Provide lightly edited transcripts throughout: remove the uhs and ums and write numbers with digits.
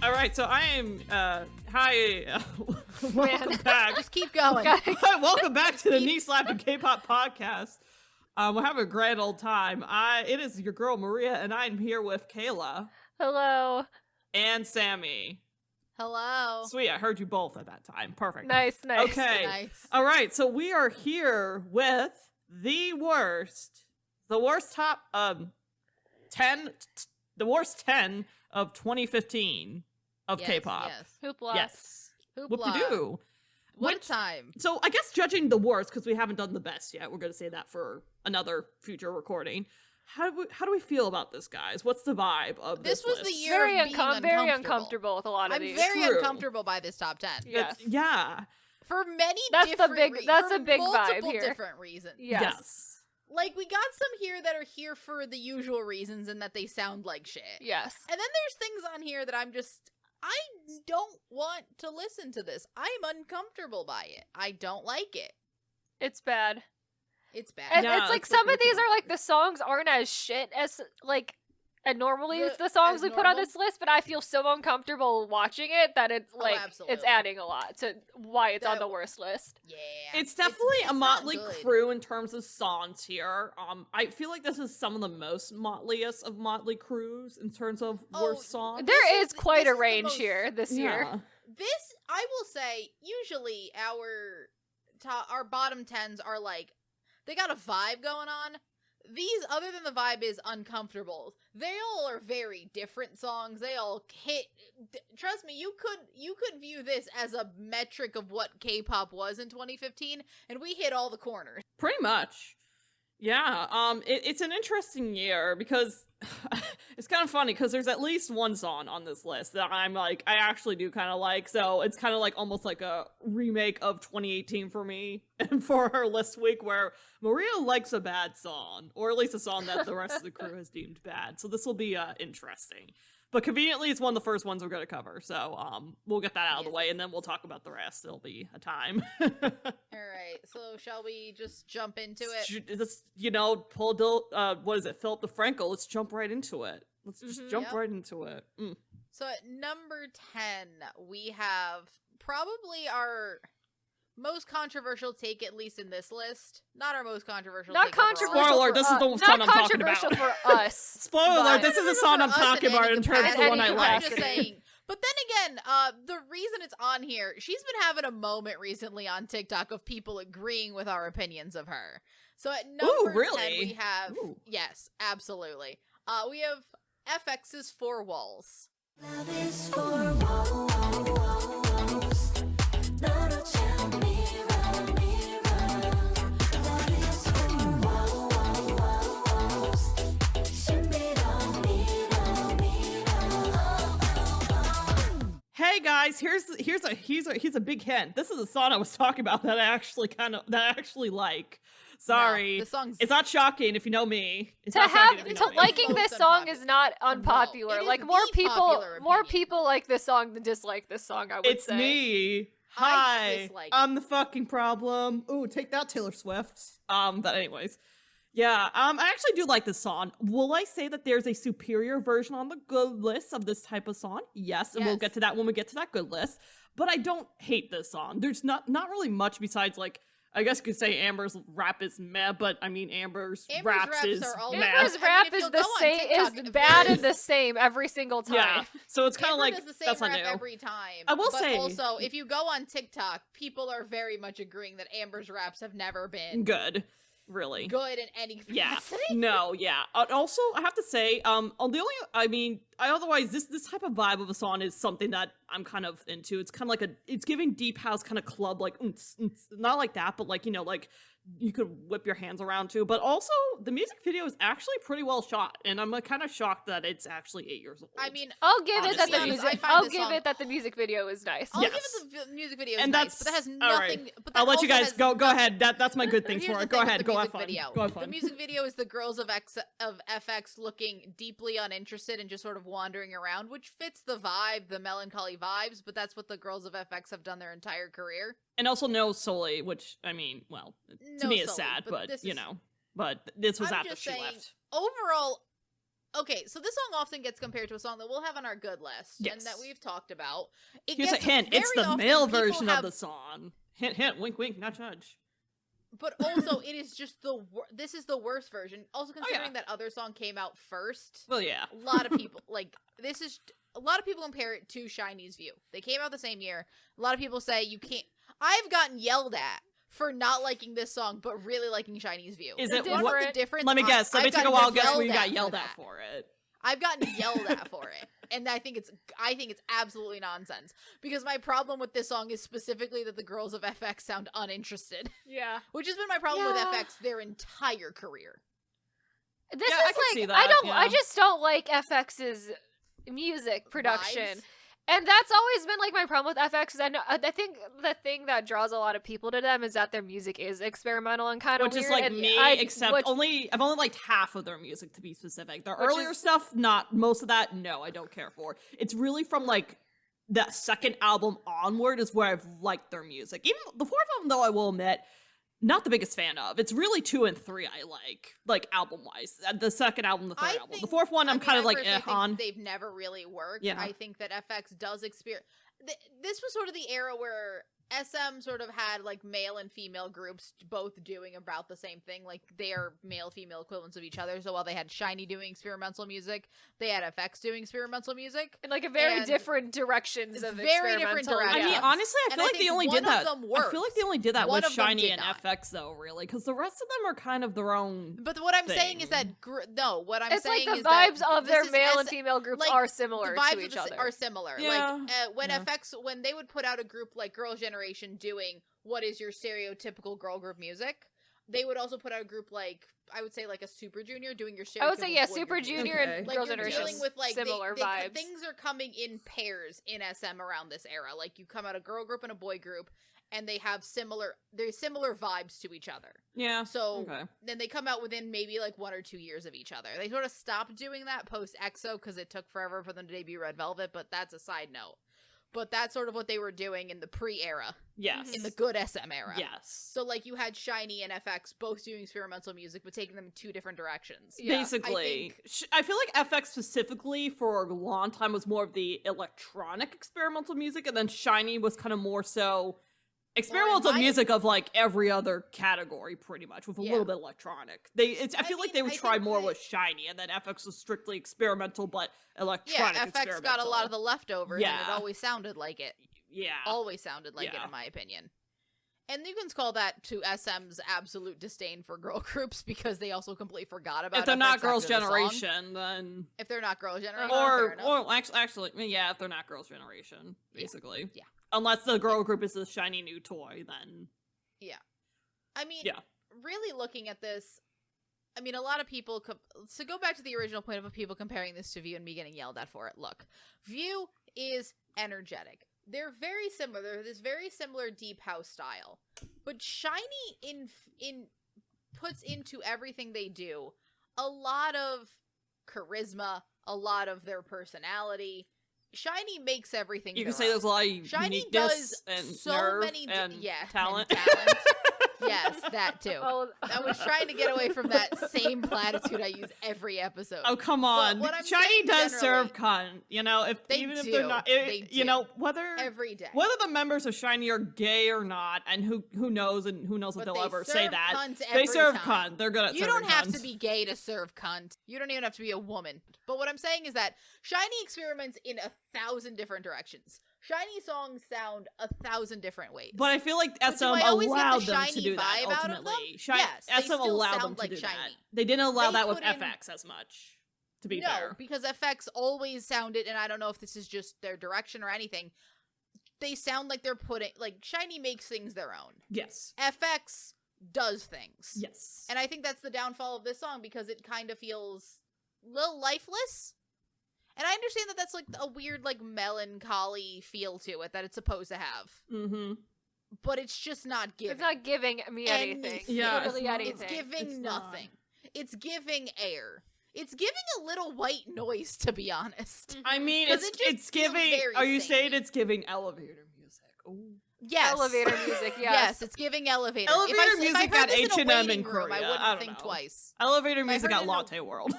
All right, so I am, hi, welcome back. Just keep going. Welcome back to the Knee Slapping K-Pop podcast. We're having a grand old time. It is your girl, Maria, and I'm here with Kayla. Hello. And Sammi. Hello. Sweet, I heard you both at that time. Perfect. Nice. Okay. Nice. All right, so we are here with the worst top, 10 of 2015 of K-pop. Yes. Hoopla. Yes. Hoopla. Whoop-de-doo. What a time. So I guess judging the worst, because we haven't done the best yet, we're going to say that for another future recording. How do we feel about this, guys? What's the vibe of this was list? the year Very, of being very uncomfortable with a lot of I'm these. very True. uncomfortable by this top 10. Yes. Yeah. For many That's different the big- reasons. that's for a big vibe multiple here. different reasons. Yes. Like, we got some here that are here for the usual reasons and that they sound like shit. Yes. And then there's things on here that I don't want to listen to this. I'm uncomfortable by it. I don't like it. It's bad. It's bad. And Yeah, it's like it's some like of these looking are like the songs aren't as shit as like and normally it's the songs as we put on normal? this list, but I feel so uncomfortable watching it that it's like it's absolutely. adding a lot to why it's on That- the worst list. Yeah. It's definitely a not motley good. crew in terms of songs here. I feel like this is some of the most motleyest of motley crews in terms of worst songs. There is quite this a is the range most- here this year. Yeah. This, I will say, usually our bottom 10s are like, they got a vibe going on. These, other than the vibe, is uncomfortable. They all are very different songs. They all hit. Trust me, you could view this as a metric of what K-pop was in 2015, and we hit all the corners. Pretty much. Yeah, it's an interesting year because it's kind of funny because there's at least one song on this list that I'm like, I actually do kind of like, so it's kind of like almost like a remake of 2018 for me and for her list week where Maria likes a bad song, or at least a song that the rest of the crew has deemed bad, so this will be interesting. But conveniently, it's one of the first ones we're going to cover, so we'll get that out of the way, and then we'll talk about the rest. It'll be a time. All right, so shall we just jump into it? Let's, what is it, Philip DeFranco? Let's jump right into it. Let's just jump right into it. So at number 10, we have probably our most controversial take, at least in this list. Not our most controversial Not take overall. controversial. Spoiler alert, for this is the us. song Not I'm talking about. controversial for us. Spoiler alert, this is the song I'm For us talking in about any in terms of the capacity. one I any like. I'm just saying. But then again, the reason it's on here, she's been having a moment recently on TikTok of people agreeing with our opinions of her. So at number 10, really? we have, Ooh. yes, absolutely. We have FX's Four Walls. Love is for walls. 너로 참 mirror, mirror. Love is for walls. 신비로운 mirror, mirror. Hey guys, here's a big hint. This is a song I was talking about that I actually like. Sorry, No, the song's it's not shocking if you know me. It's To not shocking if you know me. liking Most this song unpopular. is not unpopular. it is like the more popular opinion. people like this song than dislike this song, I would It's say. me. I Hi, dislike I'm the fucking problem. Ooh, take that, Taylor Swift. But anyways, yeah. I actually do like this song. Will I say that there's a superior version on the good list of this type of song? Yes, and we'll Yes. get to that when we get to that good list. But I don't hate this song. There's not really much besides like. I guess you could say Amber's rap is meh, but I mean Amber's raps is are all meh. Amber's I mean, rap if is you'll the go on same, TikTok, is it bad varies. and the same every single time. Yeah, so it's kind of Amber like does the that's same not rap new. every time. I will but say- also, if you go on TikTok, people are very much agreeing that Amber's raps have never been Good, really. good in any Yeah. capacity. No, yeah. Also, I have to say, otherwise, this type of vibe of a song is something that I'm kind of into. It's kind of like it's giving deep house kind of club, like, not like that, but like, like you could whip your hands around to. But also, the music video is actually pretty well shot, and I'm kind of shocked that it's actually 8 years old. I mean, I'll give it that the Honestly. music. I find I'll this give song- it that the music video is nice. I'll Yes. give it the music video is And nice, but that has all right. nothing. But that I'll let you also guys has go nothing- ahead. That's my good things Here's for the it. Go thing with ahead, the go have music fun. video. Go have The fun. music video is the girls of FX looking deeply uninterested and just sort of wandering around, which fits the vibe, the melancholy vibes. But that's what the girls of FX have done their entire career. And also no Soli, which I mean, well, to No me is Sully, sad, but this is- but this was I'm after just she saying, left. overall, okay, so this song often gets compared to a song that we'll have on our good list and Yes. that we've talked about. Here's a hint. It's very the often male people version have- of the song. Hint, hint, wink, wink, not judge. But also, it is just this is the worst version. Also, yeah. considering that other song came out first, Well, yeah. a lot of people a lot of people compare it to Shiny's View. They came out the same year. A lot of people say you can't. I've gotten yelled at for not liking this song, but really liking Shiny's View. Is it One what- of the difference? Let me guess. Let me I've take a gotten wild guess where you got for yelled that. at for it. I've gotten yelled at for it, and I think it's absolutely nonsense. Because my problem with this song is specifically that the girls of FX sound uninterested, Yeah. which has been my problem with Yeah. FX their entire career. This Yeah, I is can see like that, I yeah. just don't like FX's music production. Vibes. And that's always been like my problem with FX. Is I think the thing that draws a lot of people to them is that their music is experimental and kind of Which weird. is like and me, except I've only liked half of their music, to be specific. Their Which earlier is- stuff, not most of that. No, I don't care for. It's really from like the second album onward is where I've liked their music. Even the fourth album, though, I will admit, not the biggest fan of. It's really 2 and 3 I like album wise. The second album, the third album, the fourth one, I'm kind of like personally think on. they've never really worked. Yeah. I think that FX does experience. This was sort of the era where SM sort of had like male and female groups both doing about the same thing. Like they are male female equivalents of each other. So while they had Shiny doing experimental music, they had FX doing experimental music. in like a very and different directions of very different experimental, directions. I mean, yeah. honestly, I And feel I like they think only one did of that. them I feel like they only did that One with of them Shiny did and not. FX, though, really, because the rest of them are kind of their own. But what I'm saying is that thing. no, what I'm It's like saying the is that vibes of this their is male and S- female groups like, are the similar vibes to of each the, other. are similar. Yeah, Like when yeah. FX when they would put out a group like Girls' Generation doing what is your stereotypical girl group music, they would also put out a group like I would say like a Super Junior doing your stereotypical I would say yeah, boy Super group music. Junior Okay. and Like Girls' you're Generation dealing with like similar vibes. things are coming in pairs in SM around this era. Like you come out a girl group and a boy group, and they have similar vibes to each other. Yeah. So Okay. then they come out within maybe like 1 or 2 years of each other. They sort of stopped doing that post EXO because it took forever for them to debut Red Velvet, but that's a side note. But that's sort of what they were doing in the pre-era, Yes. in the good SM era. Yes. So like you had Shiny and FX both doing experimental music, but taking them in 2 different directions. Yeah, Basically, I feel like FX specifically for a long time was more of the electronic experimental music, and then Shiny was kind of more so experimental my- music of like every other category, pretty much, with a Yeah. little bit electronic. I feel like mean, they would I try think more they- with Shiny, and then FX was strictly experimental but Yeah, electronic. FX got a lot of the leftovers, and it Yeah. always sounded like it. yeah. Always sounded like it, Yeah. in my opinion. And you can call that to SM's absolute disdain for girl groups because they also completely forgot about If they're not FX Girls' after the song. Generation, then If they're not Girls' Generation, fair enough. or actually, yeah, if they're not Girls' Generation, basically, Yeah. Unless the girl group is a shiny new toy, then I mean, Yeah. really looking at this, I mean, a lot of people. So go back to the original point of people comparing this to View and me getting yelled at for it. Look, View is energetic. They're very similar. They're this very similar deep house style, but Shiny in puts into everything they do a lot of charisma, a lot of their personality. Shiny makes everything. you can their say own. there's a lot of Shiny uniqueness does and so nerve many and and talent. talent. Yes, that too. Oh, I was trying to get away from that same platitude I use every episode. Oh come on! what I'm Shiny saying does serve generally- cunt. You know, if They even if do. they're not, They you do. know, whether Every day. the members of Shiny are gay or not, and who knows what But they'll they ever say serve that. cunt They every serve time. cunt. They're good at You serving don't have cunt. to be gay to serve cunt. You don't even have to be a woman. But what I'm saying is that Shiny experiments in 1,000 different directions. Shiny songs sound 1,000 different ways. But I feel like But SM do I always get the allowed them to Shiny do that vibe out of them? ultimately. Yes, they SM still allowed them sound to like do that. Shiny. They didn't allow They that with put in- FX as much. To be no, fair. because FX always sounded, and I don't know if this is just their direction or anything, they sound like they're putting, like, Shiny makes things their own. Yes. FX does things. Yes. And I think that's the downfall of this song because it kind of feels a little lifeless. And I understand that that's like a weird, like, melancholy feel to it that it's supposed to have. Mm-hmm. But it's just not giving. it's not giving me anything. Anything. Yeah, Literally it's not. anything. It's giving It's not. nothing. It's giving air. It's giving a little white noise, to be honest. I mean, 'Cause it's it just it's feels giving. very Are you samey. saying it's giving elevator music? Ooh. Yes. Elevator music, yes. Yes, it's giving elevator. Elevator if I music heard got this in a H&M waiting in room, I Korea. wouldn't I don't think know. twice. Elevator I music heard at it in a- Latte World.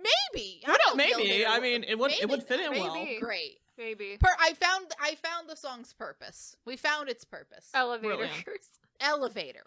Maybe. Who I knows? don't feel Maybe. I they're- mean, it would fit in well. Maybe. Great. Maybe. I found the song's purpose. We found its purpose. Elevator. Brilliant. Elevator.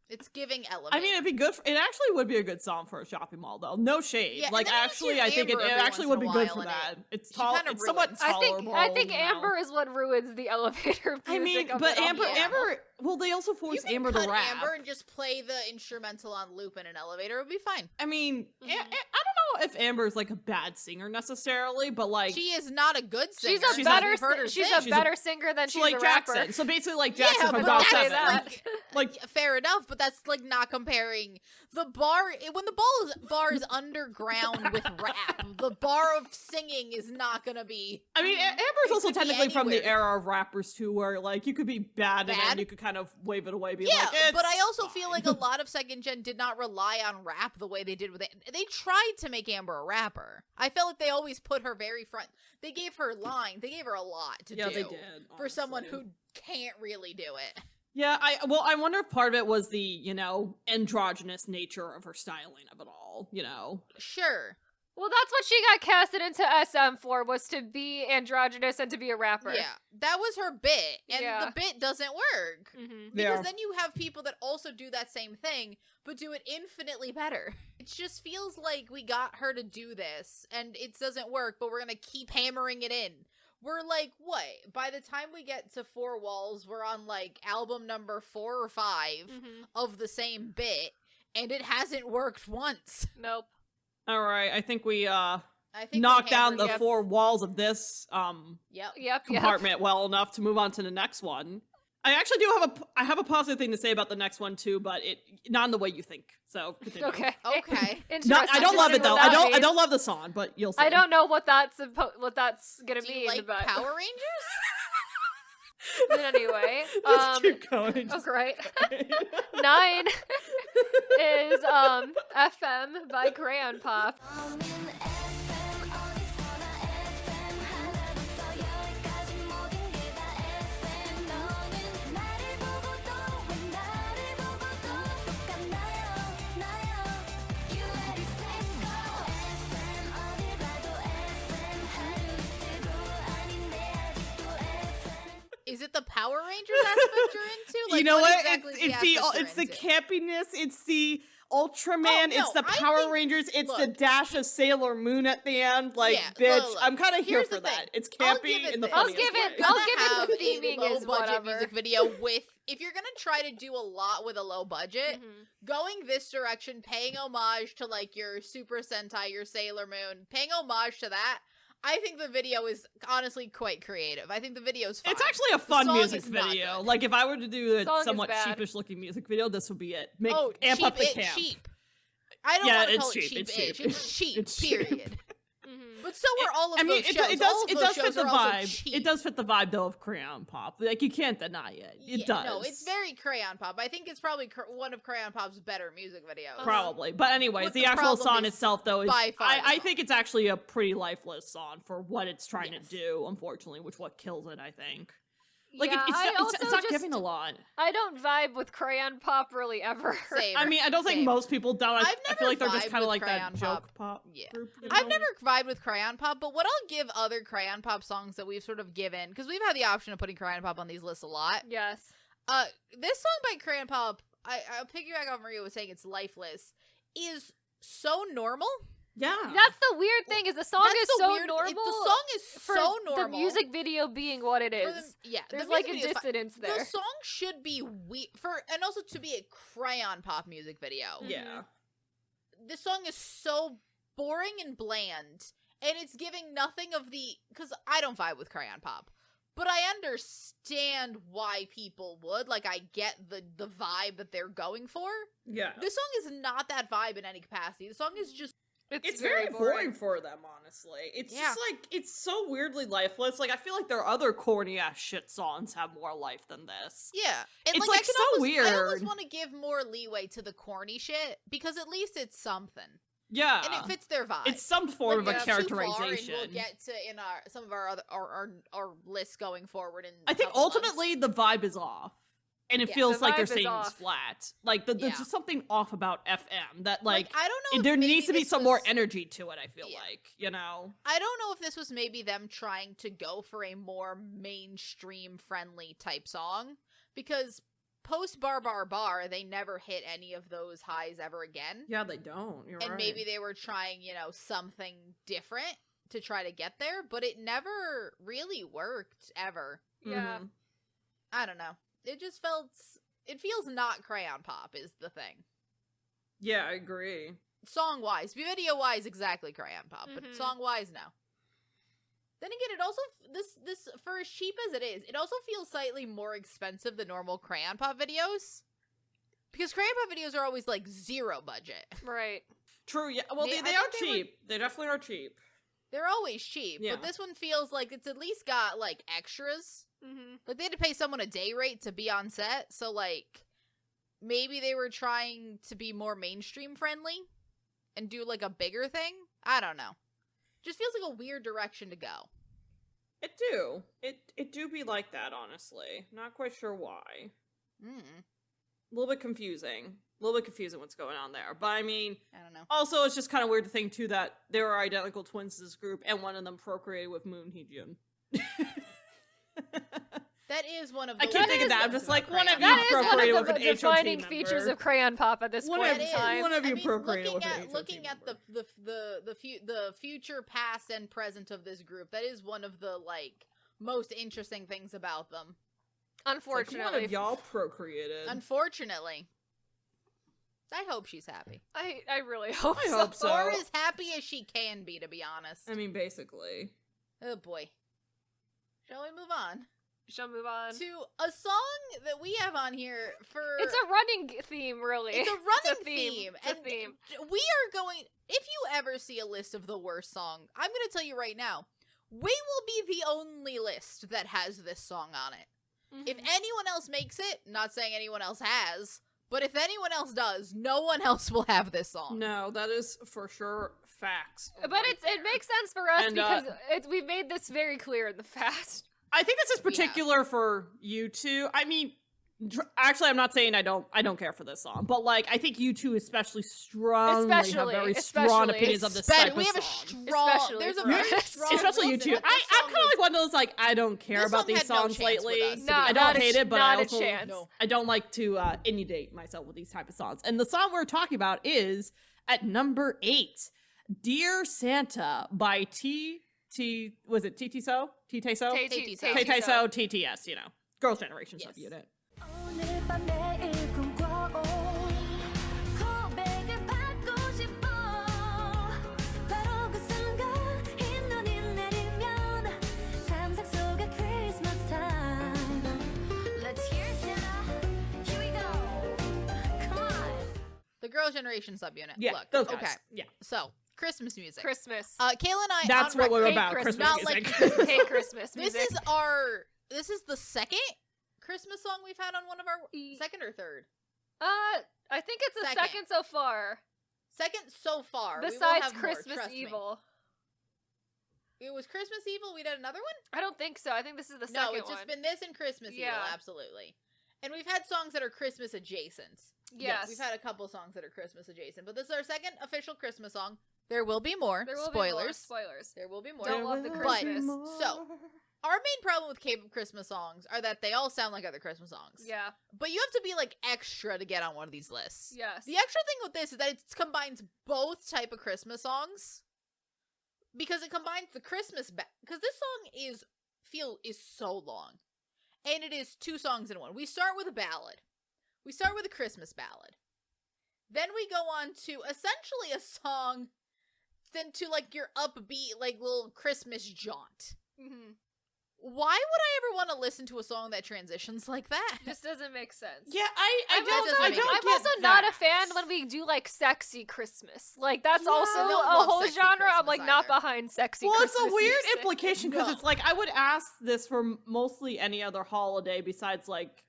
It's giving elevator. I mean, it'd be good. It actually would be a good song for a shopping mall, though. No shade. Yeah, and like, then you just actually, hear I think it Amber every actually once would in be a good while, for and that. It's she tall. kinda It's somewhat ruins. tolerable. I think you know? Amber is what ruins the elevator music. I mean, of but it all. Amber, Yeah. Amber. Well, they also you force can Amber cut to rap. Amber and just play the instrumental on loop in an elevator. It would be fine. I mean, Mhm. I don't know if Amber's like a bad singer necessarily, but like She is not a good singer. She's a She's better We've heard her she's sing. a better singer than she's she's like a rapper. Jackson. So basically, like Yeah, Jackson but from don't God say Seven. that. Like, fair enough, but that's like not comparing the bar when the bar is underground with rap. The bar of singing is not gonna be I mean, Amber's It also could be technically from the anywhere. era of rappers too, where like you could be bad, and Bad? then you could kind of wave it away, be yeah. like, But I "It's also feel like fine." a lot of second gen did not rely on rap the way they did with it. They tried to make Amber a rapper. I felt like they always put her very front. They gave her lines. They gave her a lot to yeah, do they did for someone honestly. who can't really do it. Yeah, I wonder if part of it was the, you know, androgynous nature of her styling of it all, you know. Sure. Well, that's what she got casted into SM for, was to be androgynous and to be a rapper. Yeah, that was her bit, and Yeah. the bit doesn't work. Mm-hmm. Because Yeah. then you have people that also do that same thing, but do it infinitely better. It just feels like we got her to do this, and it doesn't work, but we're gonna keep hammering it in. We're like, what? By the time we get to Four Walls, we're on like album number 4 or 5 Mm-hmm. of the same bit, and it hasn't worked once. Nope. All right, I think we I think we knocked down the hammered it. 4 walls of this Yep. Yep. compartment well enough to move on to the next one. I actually do have a positive thing to say about the next one too, but it not in the way you think. So continue. Okay. Okay. Interesting Not, I don't to love see it though. what I that don't means. love the song, but you'll see. I don't know what that's gonna Do mean. you like but Power Rangers? but anyway, Just keep going. oh Just great. okay. 9 is FM by Crayon Pop. Is it the Power Rangers aspect you're into? Like, You know what? exactly is It's the aspect you're into? campiness. It's the Ultraman. Oh, it's no, the I Power think- Rangers. It's the look. dash of Sailor Moon at the end. Like, Yeah, bitch, look, I'm kind of here here's for the thing. that. It's I'll campy give it in the this. I'll funniest give it- way. I'll Gonna give it have the a theming is low budget whatever. music video with. If you're gonna try to do a lot with a low budget, Mhm. going this direction, paying homage to like your Super Sentai, your Sailor Moon, paying homage to that. I think the video is honestly quite creative. I think the video's fine. It's actually a fun song music is not video. good. Like, if I were to do a Song is somewhat bad. sheepish looking music video, this would be it. Amp cheap, up the camp. cheap. I don't Yeah, want to it's call it cheap, it's cheap-ish. cheap. It's cheap, It's cheap. period. Mhm. But so are all of I mean, those it, shows. it All of does those fit shows the are also vibe. cheap. It does fit the vibe though of Crayon Pop. Like, you can't deny it. It Yeah, does. No, it's very Crayon Pop. I think it's probably one of Crayon Pop's better music videos. Uh-huh. Probably. But anyways, What the the actual problem song is itself, though, is by far the I song. think it's actually a pretty lifeless song for what it's trying Yes. to do, unfortunately, which what kills it, I think. Like, yeah, it's I not, also it's not just, giving a lot. I don't vibe with Crayon Pop really ever. Same. I mean, I don't think Same. most people don't. I've I never feel like they're just vibed kind of with like that Crayon joke pop Yeah. group. you I've know? never vibed with Crayon Pop, but what I'll give other Crayon Pop songs that we've sort of given, because we've had the option of putting Crayon Pop on these lists a lot. Yes. This song by Crayon Pop, I'll piggyback off Maria was saying it's lifeless, is so normal. Yeah. That's the weird thing, is the song That's is the so weird- normal. The song is for so normal. the music video being what it for is. the- yeah, the There's music like a video is fine. dissonance there. The song should be and also to be a Crayon Pop music video. Yeah. This song is so boring and bland, and it's giving nothing of the. Because I don't vibe with Crayon Pop, but I understand why people would. Like, I get the vibe that they're going for. Yeah. This song is not that vibe in any capacity. The song is just. It's very boring for them, honestly. It's Yeah. just like, it's so weirdly lifeless. Like, I feel like their other corny ass shit songs have more life than this. Yeah, and It's, I like, can so almost, I almost weird. want to give more leeway to the corny shit because at least it's something, Yeah. and it fits their vibe. It's some form of a Like, too far, and characterization. we'll get to in some of our other our lists going forward. In I think a couple months. ultimately the vibe is off. and it Yeah, feels the like they're vibe is saying it's off. flat. Like there's Yeah. just something off about FM that Like, I don't know if there maybe needs to be this some more was- energy to it. I feel Yeah. like, you know. I don't know if this was maybe them trying to go for a more mainstream friendly type song, because post Bar Bar Bar they never hit any of those highs ever again. Yeah, they don't. You're And right. maybe they were trying, something different to try to get there, but it never really worked ever. Yeah. Mhm. I don't know. It just it feels not crayon pop is the thing. Yeah, I agree. Song wise, video wise, exactly crayon pop, but Mhm. song wise, no. Then again, it also this for as cheap as it is, it also feels slightly more expensive than normal crayon pop videos, because crayon pop videos are always like zero budget. Right. True. Yeah. Well, They- they I are think they were- cheap. They definitely are cheap. They're always cheap, Yeah. but this one feels like it's at least got like extras. Mm-hmm. Like they had to pay someone a day rate to be on set, so like maybe they were trying to be more mainstream friendly and do like a bigger thing. I don't know. Just feels like a weird direction to go. It do. It do be like that, honestly. Not quite sure why. Mm, A little bit confusing. A little bit confusing what's going on there. But I mean, I don't know. also it's just kind of weird to think too that there are identical twins in this group and one of them procreated with Moon Hee-jun. That is one of the I keep weird thinking that. I'm things just about like, one of crayon you pop. That is procreated one of with the an HOT defining member. features of crayon pop at this One point of in you- time. one of you I mean, procreated looking with an at HOT looking at member. the future past and present of this group, that is one of the like most interesting things about them. It's like, Unfortunately, one of y'all procreated. Unfortunately, I hope she's happy, I really hope I so. hope so. or as happy as she can be. To be honest. I mean, basically. Oh boy. Shall we move on Shall we move on? to a song that we have on here for? It's a running theme, really. It's a running theme. It's a and theme. we are going. If you ever see a list of the worst song, I'm going to tell you right now, we will be the only list that has this song on it. If Mhm. anyone else makes it, not saying anyone else has, but if anyone else does, no one else will have this song. No, that is for sure facts. But right it there. makes sense for us And, because we've made this very clear in the past. I think this is We have. particular for you two. I mean, actually, I'm not saying I don't care for this song, but like I think you two especially strongly have Especially- very strong especially. opinions of this Especially- type we of have a song. strong. Especially There's a for very us. strong. Especially you Wilson, two. that this I'm song kind of like one of those like I don't care This about song these had no songs chance with lately. us, to No, be I not don't a- hate it, but not I a also chance. No. I don't like to inundate myself with these type of songs. And the song we're talking about is at number 8, "Dear Santa" by was it TT So? TT So? Tay-Tay So. TT So TTS, you know. Girls' Generation Yes. subunit. 오늘 밤 내일 꿈꿔온 고백을 받고 싶어 바로 그 순간 흰 눈이 내리면 상상 속의 Christmas time Let's hear it Santa Here we go Come on The Girls' Generation subunit. Yeah, Look, those guys. okay. Yeah. So Christmas music. Christmas. Kayla and I. That's on what we're record- about, Christmas. Christmas Not like music. Christmas Hate Christmas This music. is the second Christmas song we've had on one of our second or third. I think it's the Second. second so far. Second so far. We will Besides have more, Christmas trust me. Evil. It was Christmas Evil. We did another one. I don't think so. I think this is the No, second it's just one. been this and Christmas Evil. Yeah. Absolutely. And we've had songs that are Christmas adjacent. Yes. We've had a couple songs that are Christmas adjacent, but this is our second official Christmas song. There will be more. There will Spoilers. be more spoilers. There will be more. Don't love the There will Christmas. be more. So, our main problem with K-pop Christmas songs are that they all sound like other Christmas songs. Yeah. But you have to be like extra to get on one of these lists. Yes. The extra thing with this is that it combines both type of Christmas songs, because it combines the Christmas because this song is so long, and it is 2 songs in one. We start with a ballad. We start with a Christmas ballad. Then we go on to essentially a song, then to like your upbeat like little Christmas jaunt. Mhm. Why would I ever want to listen to a song that transitions like that? Just doesn't make sense. Yeah, I I'm don't, doesn't I make don't sense. I'm get also not a that. fan when we do like sexy Christmas. Like that's Yeah, also I a don't love whole sexy genre. I'm Christmas like not either. behind sexy Well, Christmas. it's a weird music. implication because No. it's like I would ask this for mostly any other holiday besides like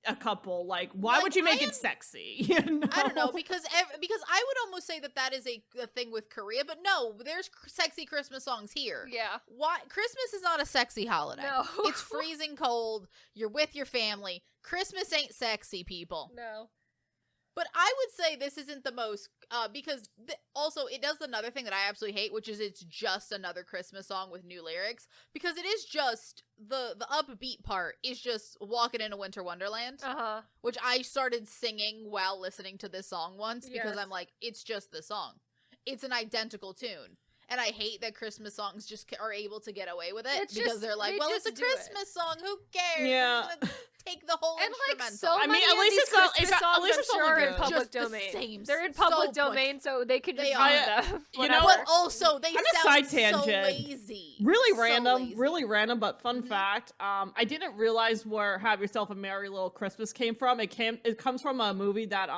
a couple. Like, why Like, would you make I it am- sexy? You know? I don't know, because I would almost say that is a thing with Korea, but no, there's sexy Christmas songs here. Yeah. Why Christmas is not a sexy holiday. No. It's freezing cold. You're with your family. Christmas ain't sexy, people. No. But I would say this isn't the most, because also it does another thing that I absolutely hate, which is it's just another Christmas song with new lyrics, because it is just, the upbeat part is just Walking in a Winter Wonderland, Uh-huh. which I started singing while listening to this song once, because Yes. I'm like, it's just the song. It's an identical tune. And I hate that Christmas songs just are able to get away with it, It's because just- they're like, they well, it's a just do it. Christmas song, who cares? Yeah. We're gonna take the whole And like instrumental. so I mean, many at of least these it's not- Christmas it's not- at songs, least I'm it's not sure, are in like a- public Just the domain. same, They're in so public much. domain, so they can just They use are. them. You know, Whatever. But also, they I'm a sound side so tangent. lazy. Really So random, lazy. really random, but fun Mhm. fact. I didn't realize where "Have Yourself a Merry Little Christmas" came from. It comes from a movie that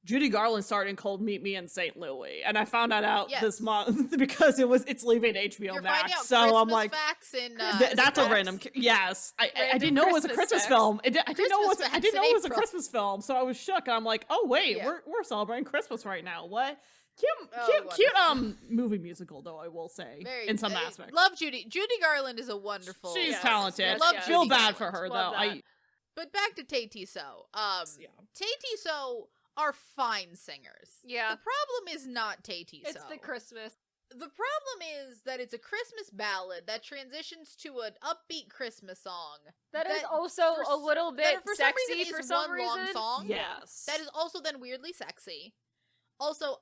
Judy Garland starred in called Meet Me in St. Louis, and I found that out Yes. this month because it's leaving HBO You're Max. finding out So Christmas I'm like, facts in, that's a facts. random. Yes, I Random didn't know it was a Christmas Christmas facts. film. I didn't know it was. Christmas I didn't know facts it in was a April. Christmas film. So I was shook. I'm like, oh wait, Yeah. we're celebrating Christmas right now. What? Oh, Cute movie musical though, I will say, Very, in some aspects. Love Judy. Judy Garland is a wonderful. She's Yes, talented. yes, Love yes. Feel Judy bad for Garland. her Love though. that. But back to Tay So. Yeah. Tay So are fine singers. Yeah. The problem is not Tay So. It's the Christmas. The problem is that it's a Christmas ballad that transitions to an upbeat Christmas song. That is that also for a little bit that for some sexy reason for is some one reason. long song. Yes. That is also then weirdly sexy. Also,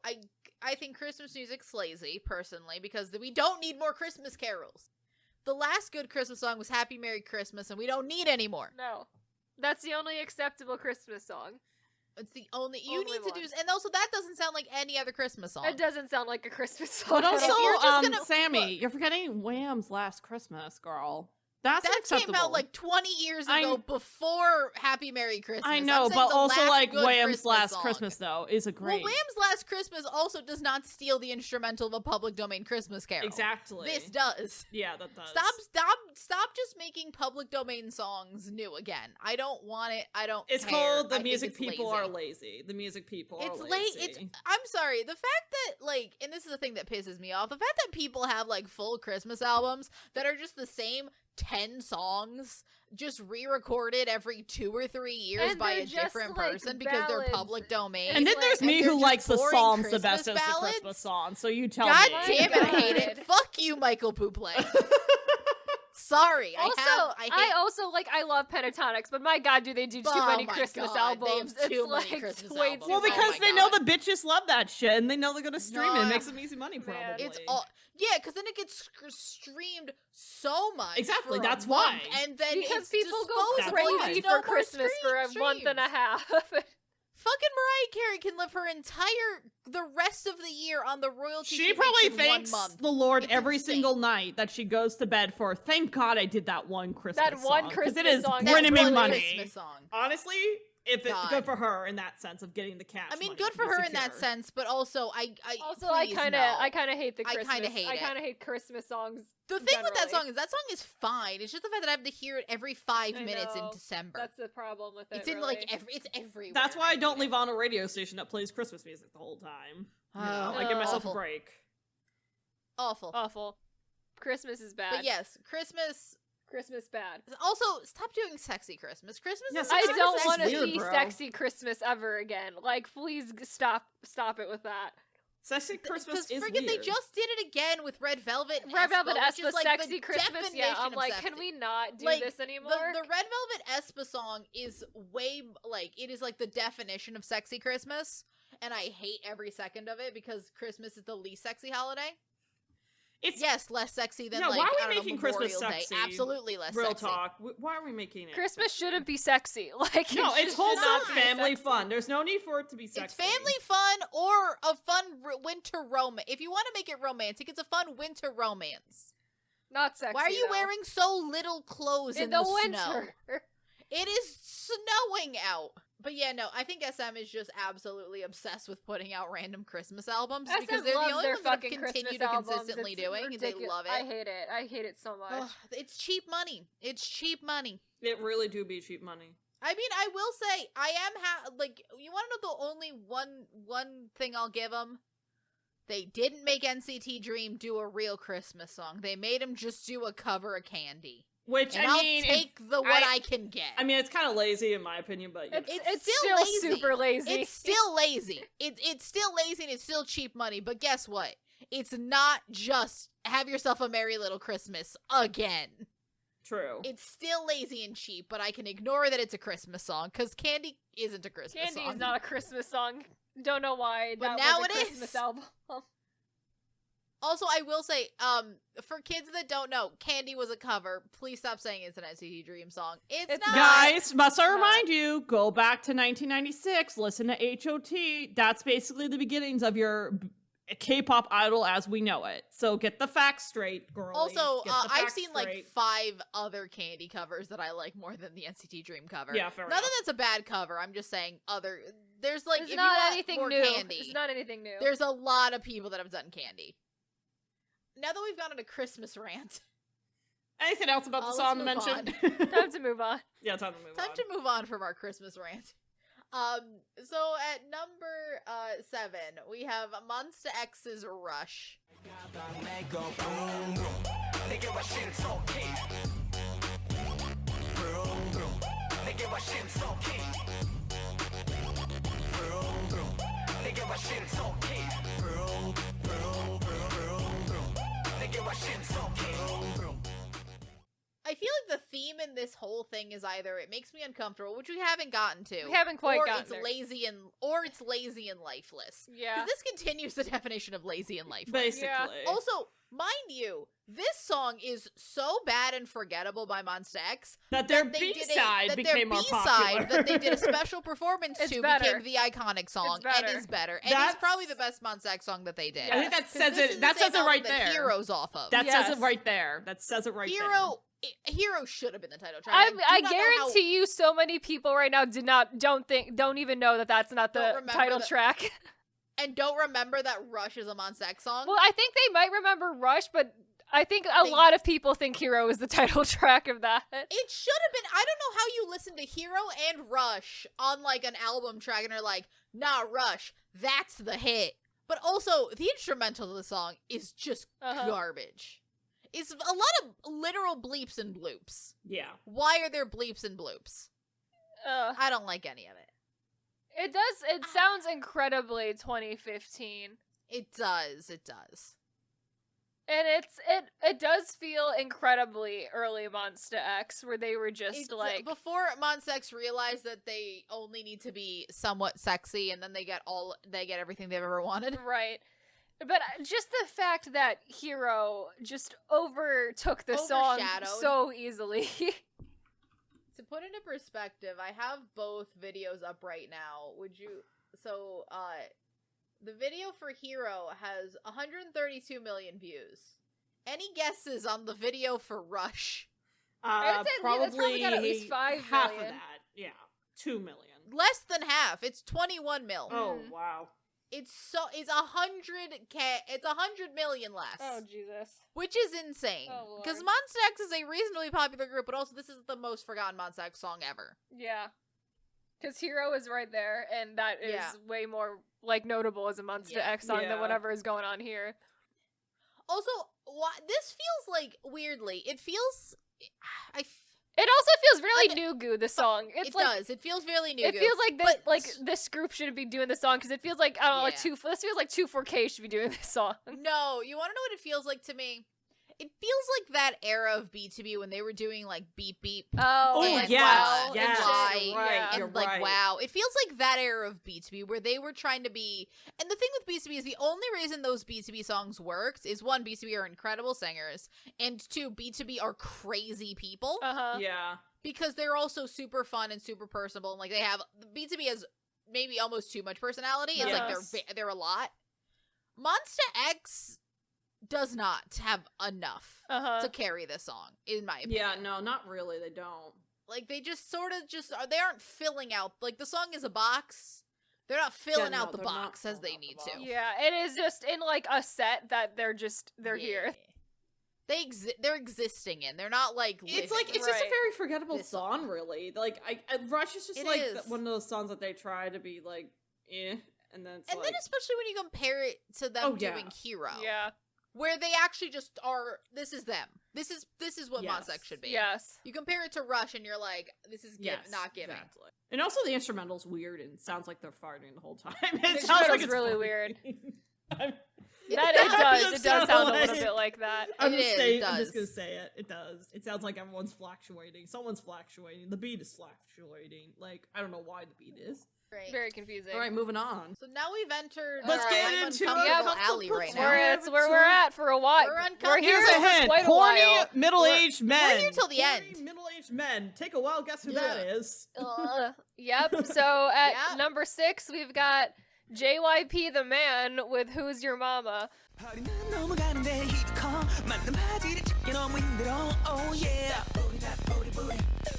I think Christmas music's lazy, personally, because we don't need more Christmas carols. The last good Christmas song was Happy Merry Christmas, and we don't need any more. No. That's the only acceptable Christmas song. It's the only you Only need to one. do, and also that doesn't sound like any other Christmas song. It doesn't sound like a Christmas song. But at also, all. you're just gonna- Sammy, you're forgetting Wham's Last Christmas, girl. That's That acceptable. came out like 20 years I- ago before Happy Merry Christmas. I I'm know, saying but the also last like good Wham's Christmas Last song. Christmas though is a great. Well, Wham's Last Christmas also does not steal the instrumental of a public domain Christmas carol. Exactly. This does. Yeah, that does. Stop just making public domain songs new again. I don't want it. I don't It's care. called I the think music it's people lazy. are lazy. The music people It's are late. lazy. It's. I'm sorry. The fact that like, and this is the thing that pisses me off. The fact that people have like full Christmas albums that are just the same 10 songs, just re-recorded every 2 or 3 years And by they're a just, different like, person because they're ballads. public domain. And then like- there's and me they're who just likes the boring Psalms the Christmas best as the ballads. Christmas song. So you tell God me. damn it, I hate it. God. Fuck you, Michael Bublé. Sorry, Also, I love pentatonics, but my god, do they do too Oh many my Christmas God, they have albums? too It's many like Christmas way albums. too Well, Oh because my they know God. the bitches love that shit, and they know they're gonna stream it. It No. makes them easy money, Man. probably. It's all because then it gets streamed so much. Exactly, for a that's month, why. and then because it's people go disposable, and crazy no for more Christmas for a month and a streams. half. Fucking Mariah Carey can live the rest of the year on the royalty. She she probably makes in thanks 1 month. the Lord It's every insane. single night that she goes to bed for. Thank God I did that one Christmas That one song, 'cause Christmas it is song That bringing me one money. Christmas song. Honestly, if it's God. good for her in that sense of getting the cash. I mean, money good to for be her in that secure. sense, but also I I kind of hate the I Christmas. kinda hate I it. kind of hate Christmas songs. The thing with that generally. song is fine. It's just the fact that I have to hear it every 5 I minutes in know. December. That's the problem with it. It's in really. like it's everywhere. That's why I don't hate leave on a radio station that plays Christmas music the whole time. You know, Oh, I give myself awful. a break. it. Awful. awful. Christmas is bad. But yes, Christmas. Christmas bad. Also, stop doing sexy Christmas. Christmas Yes, is I Sexy don't Christmas want is to weird, see bro. sexy Christmas ever again. Like, please stop it with that. Sexy Christmas because is friggin' they weird. just did it again with Red Velvet. And Red Velvet Espa, which Espa is, like, sexy the Christmas. Yeah, definition I'm of like, sexy. can we not do Like, this anymore? The Red Velvet Espa song is way like it is like the definition of sexy Christmas, and I hate every second of it because Christmas is the least sexy holiday. It's Yes, less sexy than Yeah, like why are we I don't know, making Christmas Memorial Day. sexy? Absolutely less real sexy. talk. Why are we making it? Christmas shouldn't be sexy. Like, No, it it's should not wholesome be family sexy. fun. There's no need for it to be sexy. It's family fun or a fun winter romance. If you want to make it romantic, it's a fun winter romance. Not sexy. Why are you though. wearing so little clothes in the snow? winter? It is snowing out. But yeah, no, I think SM is just absolutely obsessed with putting out random Christmas albums SM because they're the loves only their ones that fucking continue Christmas to albums. consistently It's doing. They ridiculous. love it. I hate it. I hate it so much. Ugh, it's cheap money. It's cheap money. It really do be cheap money. I mean, I will say, I am like, you want to know the only one thing I'll give them? They didn't make NCT Dream do a real Christmas song. They made him just do a cover of Candy. Which, And I I'll mean, take what I can get. I mean, it's kind of lazy in my opinion, but It's still still lazy. super lazy. It's still lazy. It's still lazy and it's still cheap money. But guess what? It's not just have yourself a merry little Christmas again. true. It's still lazy and cheap, but I can ignore that it's a Christmas song because Candy isn't a Christmas Candy song. is not a Christmas song. Don't know why. But that now was a it Christmas is. album. Also, I will say, for kids that don't know, Candy was a cover. Please stop saying it's an NCT Dream song. It's not. Guys, must I Not. remind you, go back to 1996, listen to HOT. That's basically the beginnings of your K-pop idol as we know it. So get the facts straight, girls. Also, I've seen like 5 other Candy covers that I like more than the NCT Dream cover. Yeah, fair Not enough. that that's a bad cover. I'm just saying there's like, It's if not you want anything more new. Candy, It's not anything new. there's a lot of people that have done Candy. Now that we've gone on a Christmas rant, Anything else about the let's song move mentioned? Time to move on. Yeah, time to move time on. to move on from our Christmas rant. So at number 7, we have Monsta X's Rush. I feel like the theme in this whole thing is either it makes me uncomfortable, which we haven't gotten to, We haven't quite or gotten it's there. lazy and lifeless. Yeah. Because this continues the definition of lazy and lifeless. Basically. Yeah. Also, mind you, this song is so bad and forgettable by Monsta X that their that they did B-side became more popular. that they did a special performance It's to better. became the iconic song It's better. and is better. And That's- it's probably the best Monsta X song that they did. I think that 'Cause says this is it. the That same says it album right that there. Hero's off of. That says Yes. it right there. That says it right there. Hero should have been the title track. I do I not know how- guarantee you, so many people right now don't even know that that's not Don't the remember title that- track. and don't remember that Rush is a Monsta X song. Well, I think they might remember Rush, but I think a They- lot of people think Hero is the title track of that. It should have been. I don't know how you listen to Hero and Rush on like an album track and are like, nah, Rush, that's the hit. But also, the instrumental of the song is just garbage. It's a lot of literal bleeps and bloops. Yeah. Why are there bleeps and bloops? I don't like any of it. It does. It sounds incredibly 2015, It does. It does. and it does feel incredibly early Monsta X, where they were just It's, like before Monsta X realized that they only need to be somewhat sexy, and then they get everything they've ever wanted. right. But just the fact that Hero just overtook the song Overshadowed. so easily. To put into perspective, I have both videos up right now. The video for Hero has 132 million views. Any guesses on the video for Rush? I would say it's probably got at least 5 half million. of that. Yeah, 2 million. Less than half. It's 21 mil. Oh wow. It's 100K. It's 100 million less. Oh Jesus! Which is insane. Oh, Lord. Because Monsta X is a reasonably popular group, but also this is the most forgotten Monsta X song ever. Yeah, because Hero is right there, and that is Yeah. way more like notable as a Monsta Yeah. X song Yeah. than whatever is going on here. Also, this feels like weirdly. It feels. It also feels really I Nugu, the song. It's it like does. It feels really new. it feels like this but- like this group should be doing the song because it feels like I don't know, like Yeah. this feels like 2-4K should be doing this song. No, you want to know what it feels like to me? It feels like that era of B2B when they were doing like beep beep. Oh, and like, yeah, wow, yeah, and shit. Lie, you're right, Yeah. and you're like right. wow. It feels like that era of B2B where they were trying to be. And the thing with B2B is the only reason those B2B songs worked is one, B2B are incredible singers, and two, B2B are crazy people Yeah. because they're also super fun and super personable. And like they have B2B has maybe almost too much personality. It's like Yes. they're a lot. Monsta X does not have enough to carry this song, in my opinion. Yeah. No, not really. They don't. Like they just sort of they aren't filling out, like the song is a box. They're not filling no, out the they're not box as filling they out the need box. to. Yeah, it is just in like a set that they're Yeah. here. they're existing in. They're not like It's living like in. it's just a Right. very forgettable This song, really. Like Rush is just It like is. one of those songs that they try to be like, and then it's And like, then especially when you compare it to them Oh, yeah. doing Hero, Yeah. where they actually just are. This is them. This is what Yes. Monsex should be. Yes. You compare it to Rush, and you're like, this is not giving. Exactly. And also the instrumental's weird and sounds like they're farting the whole time. It The sounds like instrumental's it's really farting. weird. I'm- That does. it does. It It does sound a little like- bit like that. I'm It just is, saying, it I'm just does. gonna say it. It does. It sounds like everyone's fluctuating. Someone's fluctuating. The beat is fluctuating. Like, I don't know why the beat is. Right. Very confusing. All right, moving on. So now we've entered. Let's our get into uncomfortable a alley right comfortable now. It's where we're at for a while. We're We're uncomfortable. here Here's a for hint. quite a Horny while. middle-aged men. here till the Horny end. middle-aged men. Take a while. Guess who that is? Yep. So at Yep. number 6, we've got JYP the Man with Who's Your Mama. 허리는 넘어가는데 힙합 맞는 바지를 찾기 너무 힘들어 oh yeah booty that booty booty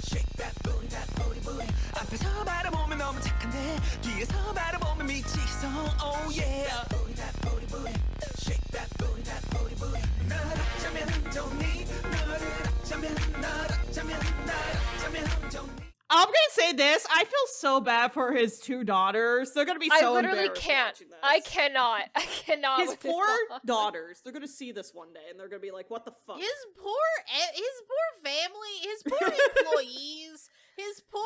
shake that booty that booty booty 앞에서 바라보면 너무 착한데 뒤에서 바라보면 미치겠어 oh yeah booty that booty booty shake that booty that booty booty 널 어쩌면 좋니 너를 어쩌면 널 어쩌면 널 어쩌면 좋니 I'm gonna say this. I feel so bad for his 2 daughters. They're gonna be I so literally embarrassed can't. watching this. I cannot. I cannot. His with this poor song. daughters. They're gonna see this one day, and they're gonna be like, "What the fuck?" His poor family, his poor employees, his poor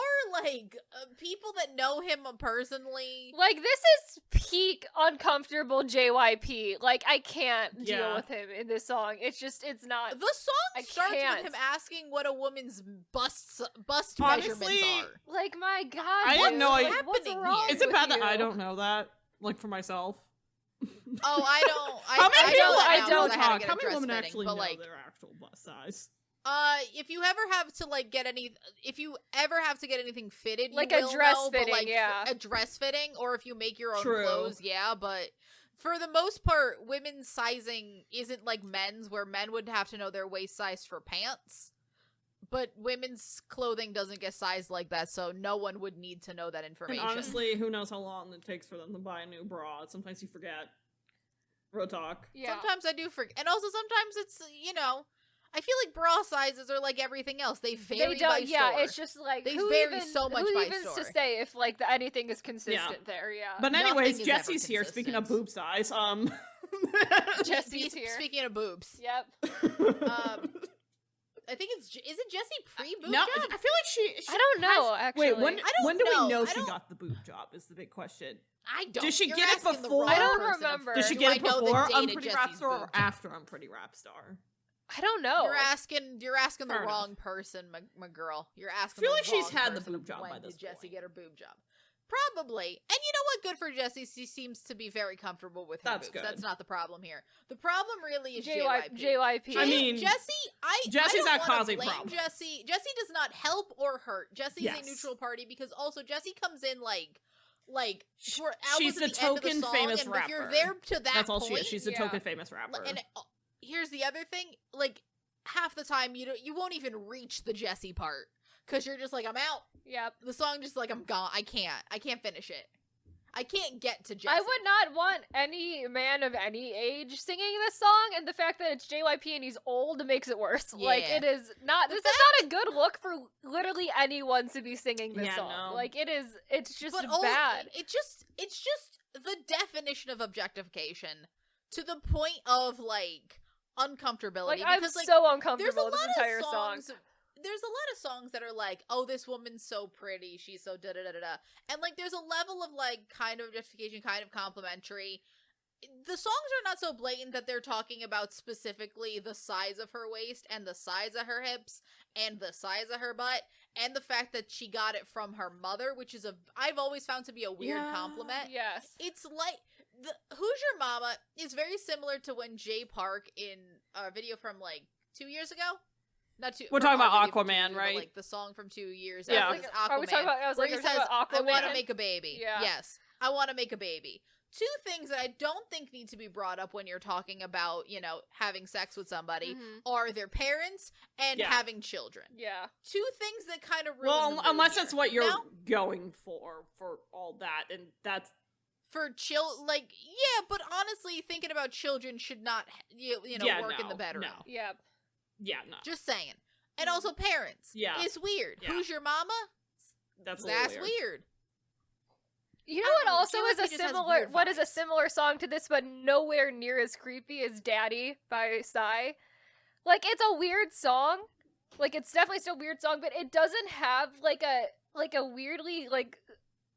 people that know him personally. Like, this is peak uncomfortable JYP. Like, I can't deal Yeah. with him in this song. It's not. The song I starts can't. with him asking what a woman's bust Honestly, measurements are. Like, my God. I didn't know what's I- what's happening wrong here? Is it with bad that I you? don't know that? Like for myself. Oh, I don't. How many I people? know that I now don't because I had to talk. get a How many dress women fitting, actually but know like, their actual bust size? if you ever have to get anything fitted, you Like a will dress know, but, fitting, like, yeah. a dress fitting, or if you make your own True. clothes, yeah. But for the most part, women's sizing isn't like men's, where men would have to know their waist size for pants. But women's clothing doesn't get sized like that, so no one would need to know that And information. honestly, who knows how long it takes for them to buy a new bra? Sometimes you forget. Real talk. Yeah. Sometimes I do forget, and also sometimes it's I feel like bra sizes are like everything else; they vary They don't. by Yeah, store. it's just like They who vary even, so much who by even store. to say if like anything is consistent there. Yeah. But Nothing anyways, is ever Jesse's here. Speaking of consistent. boob size, Jesse's here. Speaking of boobs, Yep. I think is it Jessie pre-boob no, job? I feel like she I don't know. Actually, Wait, when I don't when do know. we know I she don't- got the boob job? Is the big question. I don't. Did she You're get it asking the before? wrong I don't person. remember. Did she Do get I it know that before dated Unpretty Jessie's Rap Star or boob job? after Unpretty Rap Star? I don't know. You're asking the Fair enough. wrong person, my girl. You're asking. Feel the like she's wrong had the person boob of job when by this did Jessie point. get her boob job? Probably. And you know what? Good for Jessie. She seems to be very comfortable with her That's boobs. good. That's not the problem here. The problem really is JYP. I mean, Jessie. Jesse's I not don't wanna causing blame problems. Jessie. Jessie does not help or hurt. Jesse's Yes. a neutral party because also Jessie comes in like She's almost the at the end of the token song, famous and if you're rapper. there to that That's all point, she is. She's a yeah. token famous rapper. and here's the other thing, like half the time you won't even reach the Jessie part because you're just like, I'm out. Yep. The song just like, I'm gone. I can't finish it. I can't get to Jessie. I would not want any man of any age singing this song, and the fact that it's JYP and he's old makes it worse. Like, Yeah. it is not. This is not a good look for literally anyone to be singing this Yeah, song. no. Like, it is. It's just But bad. It's just the definition of objectification to the point of like uncomfortability. Like, I'm because, like, so there's a uncomfortable lot this entire of song. songs. There's a lot of songs that are like, oh, this woman's so pretty, she's so da da da da da, and like, there's a level of like kind of justification, kind of complimentary. The songs are not so blatant that they're talking about specifically the size of her waist and the size of her hips and the size of her butt and the fact that she got it from her mother, which is I've always found to be a weird Yeah. compliment. Yes. It's like Who's Your Mama is very similar to when Jay Park in a video from like 2 years ago. Not two. We're not talking about our video from 2 Aquaman, years, but, right? like the song from 2 years. Yeah. after this, Aquaman, Are we talking about? I was where like, he are we talking says, about "I want to Aquaman? make a baby." Yeah. Yes, I want to make a baby. Two things that I don't think need to be brought up when you're talking about, having sex with somebody Mhm. are their parents and Yeah. having children. Yeah. Two things that kind of ruin Well, the mood unless here. that's what you're Now, going for all that, and that's for but honestly, thinking about children should not, Yeah, work in the no, bedroom. no. Yep. Yeah, no. Just saying. And also parents. Yeah. It's weird. Yeah. Who's your mama? That's a little weird. You know I what don't know, also is JYP a just has similar weird what is a vibes. similar song to this but nowhere near as creepy as Daddy by Psy? Like it's a weird song. Like it's definitely still a weird song, but it doesn't have like a weirdly like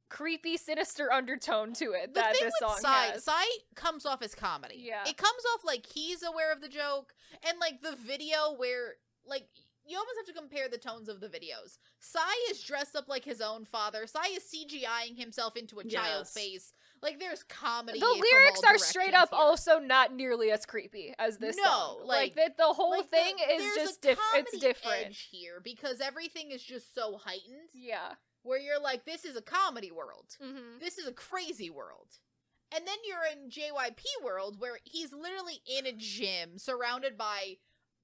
creepy sinister undertone to it The that thing this with song Psy, has. Psy comes off as comedy. Yeah. It comes off like he's aware of the joke, and like the video where like you almost have to compare the tones of the videos. Psy is dressed up like his own father. Psy is CGIing himself into a child's Yes. face. Like there's comedy. The from lyrics all are straight directions up here. also not nearly as creepy as this No, song. like- the whole Like, thing is there's just a it's comedy different. edge here because everything is just so heightened. Yeah. Where you're like, this is a comedy world. Mm-hmm. This is a crazy world. And then you're in JYP world where he's literally in a gym surrounded by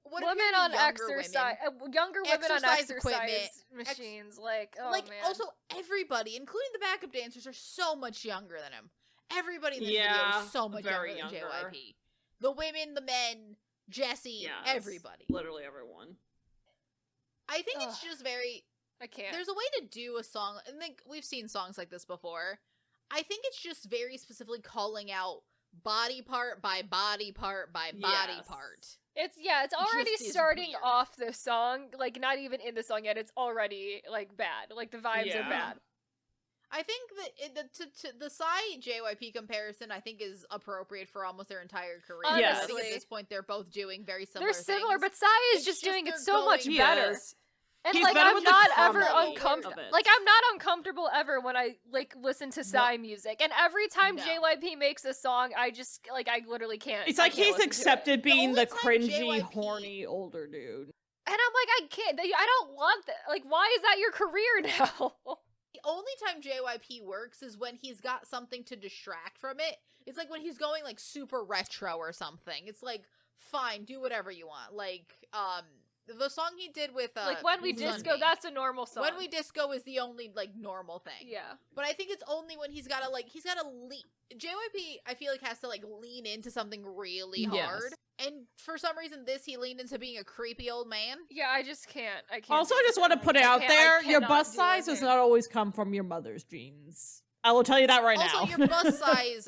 what appear Women to be on younger exercise, women. younger women on Exercise exercise equipment, machines. Like, oh like man. also everybody, including the backup dancers, are so much younger than him. Everybody in this video Yeah, is so much very younger than younger. JYP. The women, the men, Jesse, Yes. everybody. Literally everyone. I think it's Ugh. just very I can't. There's a way to do a song. I think we've seen songs like this before. I think it's just very specifically calling out body part by body part by body Yes. part. It's already just is starting weird. off the song, like not even in the song yet. It's already like bad. Like the vibes Yeah. are bad. I think that the Psy JYP comparison, I think, is appropriate for almost their entire career. Yes. I think at Honestly. this point they're both doing very similar. They're similar, things. but Psy is It's just just doing it they're so much going- better. Yes. And He's like better I'm with the not ever comedy uncomfortable. of it. Like I'm not uncomfortable ever when I like listen to Psy music. And every time No. JYP makes a song, I just like I literally can't. It's I like can't he's listen to it. accepted being only the time cringy, JYP horny older dude. And I'm like, I can't. I don't want that. Like, why is that your career now? The only time JYP works is when he's got something to distract from it. It's like when he's going like super retro or something. It's like, fine, do whatever you want. Like, the song he did with Like when we disco, Sammi. that's a normal song. When We Disco is the only like normal thing. yeah. But I think it's only when he's gotta lean. JYP, I feel like, has to like lean into something really Yes. hard. And for some reason, he leaned into being a creepy old man. Yeah, I just can't. I can't. Also, do I just it. want to put it I out can't- I there: your cannot bust do size it. does not always come from your mother's genes. I will tell you that right Also, now. your bust size,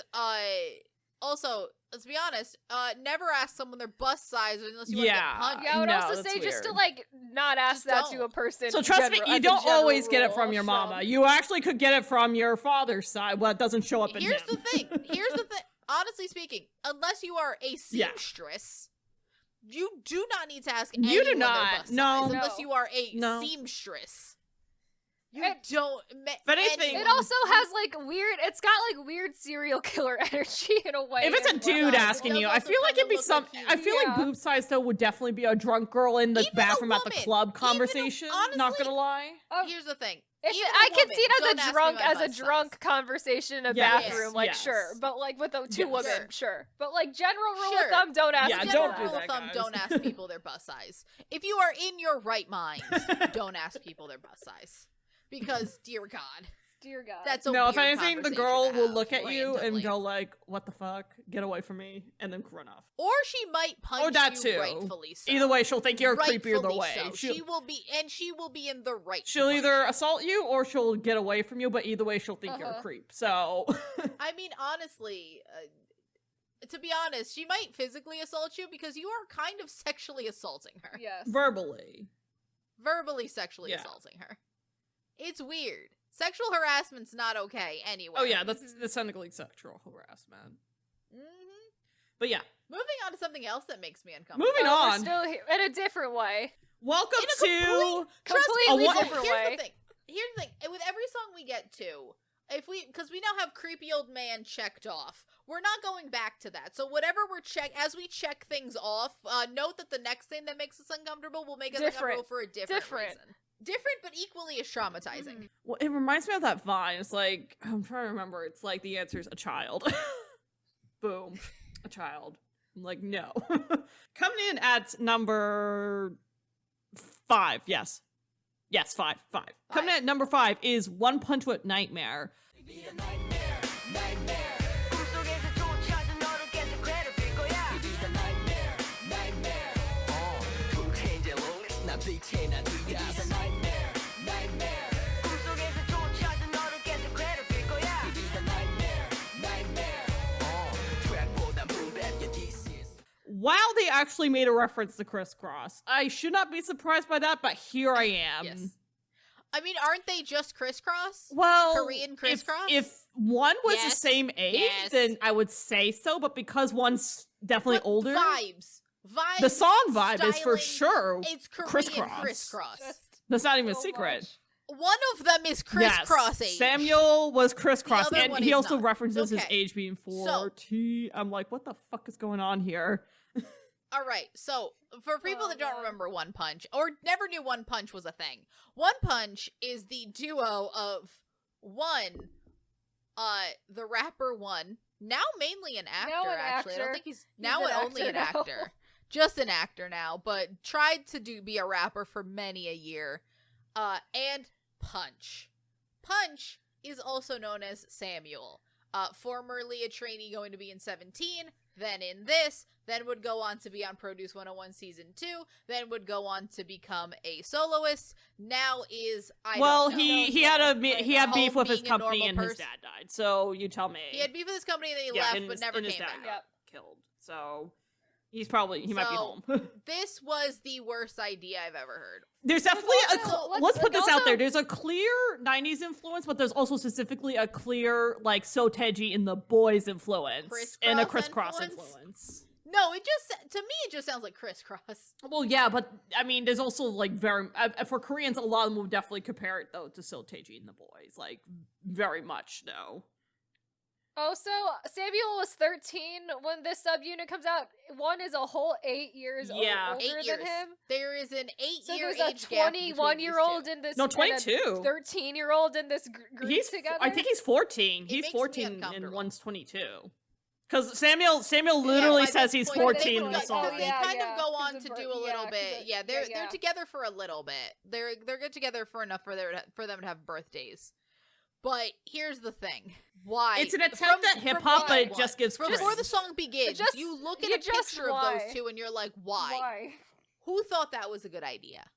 also, let's be honest, never ask someone their bust size unless you want to Yeah. get punched. Yeah, I would No, also that's say just to weird. like not ask Just that to don't. a person. So trust me, as you a don't general always get it from rule, your so- mama. You actually could get it from your father's side. Well, it doesn't show up in Here's him. the thing. Honestly speaking, unless you are a Yeah. seamstress, you do not need to ask You do anyone their not. bust No. size unless No. you are a No. seamstress. You It- don't. If anything- It also has like weird. It's got like weird serial killer energy in a way. If it's a as well. dude It asking does you, I also feel like kinda it'd be look some. like he- I feel Yeah. like boob size though would definitely be a drunk girl in the Even a bathroom at the woman. club Even a- conversation. Not honestly- gonna lie. Oh, Here's the thing. if Even I a can woman, see it don't as ask a me drunk, my as a bust drunk size. conversation in a Yes, bathroom, like yes. sure, but like with the two Yes. women, sure. But like general rule Sure. of thumb, don't ask. Yeah, people don't that. do Rule that, of thumb: guys. don't ask people their bust size. If you are in your right mind, don't ask people their bust size, because dear God, Dear God. that's a No, if weird anything, the conversation girl to will have look at you and randomly. go like, "What the fuck? Get away from me!" and then run off. or she might punch Or that you, too. rightfully so. Either way, she'll think you're a creep either Rightfully way. so. She'll, She will be in the right. to she'll punch either you. assault you or she'll get away from you. But either way, she'll think you're a Uh-huh. creep. So I mean, honestly, to be honest, she might physically assault you because you are kind of sexually assaulting her. Yes. verbally, Verbally sexually Yeah. assaulting her. It's weird. Sexual harassment's not okay anyway. oh yeah, that's technically sexual harassment. Hmm. But yeah, Moving on to something else that makes me uncomfortable. moving We're on. still here in a different way. Welcome In a to Trust me, Completely one- different here's way. the thing. Here's the thing. With every song we get to, because we now have creepy old man checked off, we're not going back to that. So whatever as we check things off, note that the next thing that makes us uncomfortable will make us Different. uncomfortable for a different Different. reason. Different, but equally as traumatizing. Mhm. Well, it reminds me of that Vine. It's like, I'm trying to remember. It's like the answer is a child. Boom. A child. I'm like, no. Coming in at number 5. Yes. Yes, 5. Coming in at number 5 is One Punch with Nightmare. wow, they actually made a reference to Crisscross. I should not be surprised by that, but here I am. Yes. I mean, aren't they just crisscross? Well, Korean crisscross? If one was Yes, the same age, yes. then I would say so. But because one's definitely But older, vibes, the song vibe is for styling, sure It's Korean crisscross. crisscross. Just That's not even a so secret. much. One of them is crisscross age. Samuel was crisscross, The other and one he is also not. references his Okay. age being 40. I'm like, what the fuck is going on here? All right, so for people Oh, that don't God. remember One Punch or never knew One Punch was a thing, One Punch is the duo of One, the rapper One, now mainly an actor. Now an actually, I don't actor. think he's now an only actor an now. actor, just an actor now, but tried to be a rapper for many a year. And Punch. Punch is also known as Samuel. Formerly a trainee going to be in 17, then in this, then would go on to be on Produce 101 Season 2, then would go on to become a soloist. Now is, I Well, don't know. he had beef Home with his being a company normal and his person. dad died. So you tell me. He had beef with his company and then he Yeah, left, and but his- never and his came dad back. got killed. So he might be So- home. This was the worst idea I've ever heard. There's definitely also- let's put this out also- there. There's a clear 90s influence, but there's also specifically a clear like Soteji in the boys influence and a Crisscross crisscross influence? influence. No, to me it just sounds like crisscross. Well, yeah, but I mean, there's also like very for Koreans, a lot of them would definitely compare it though to Soteji and the boys, like very much though. Also, Samuel was 13 when this subunit comes out. One is a whole 8 years Yeah. older 8 than years. him. There is an 8-year So there's age a gap between 21-year-old these two. in this No, and a 22. 13-year-old in this group He's together. I think he's 14. It He's makes me 14 and uncomfortable. one's 22. Because Samuel literally by says this he's point, 14 in the because song. they Yeah, kind yeah, of go 'cause on of to birth- do a yeah, little 'cause bit. of- Yeah, they're yeah. together for a little bit. They're good together for enough for them to have birthdays. But here's the thing: why It's an attempt at hip hop, but it just gives before cringe. the song begins, Just- you look at you a just picture of why? those two and you're like, why? Why? Who thought that was a good idea?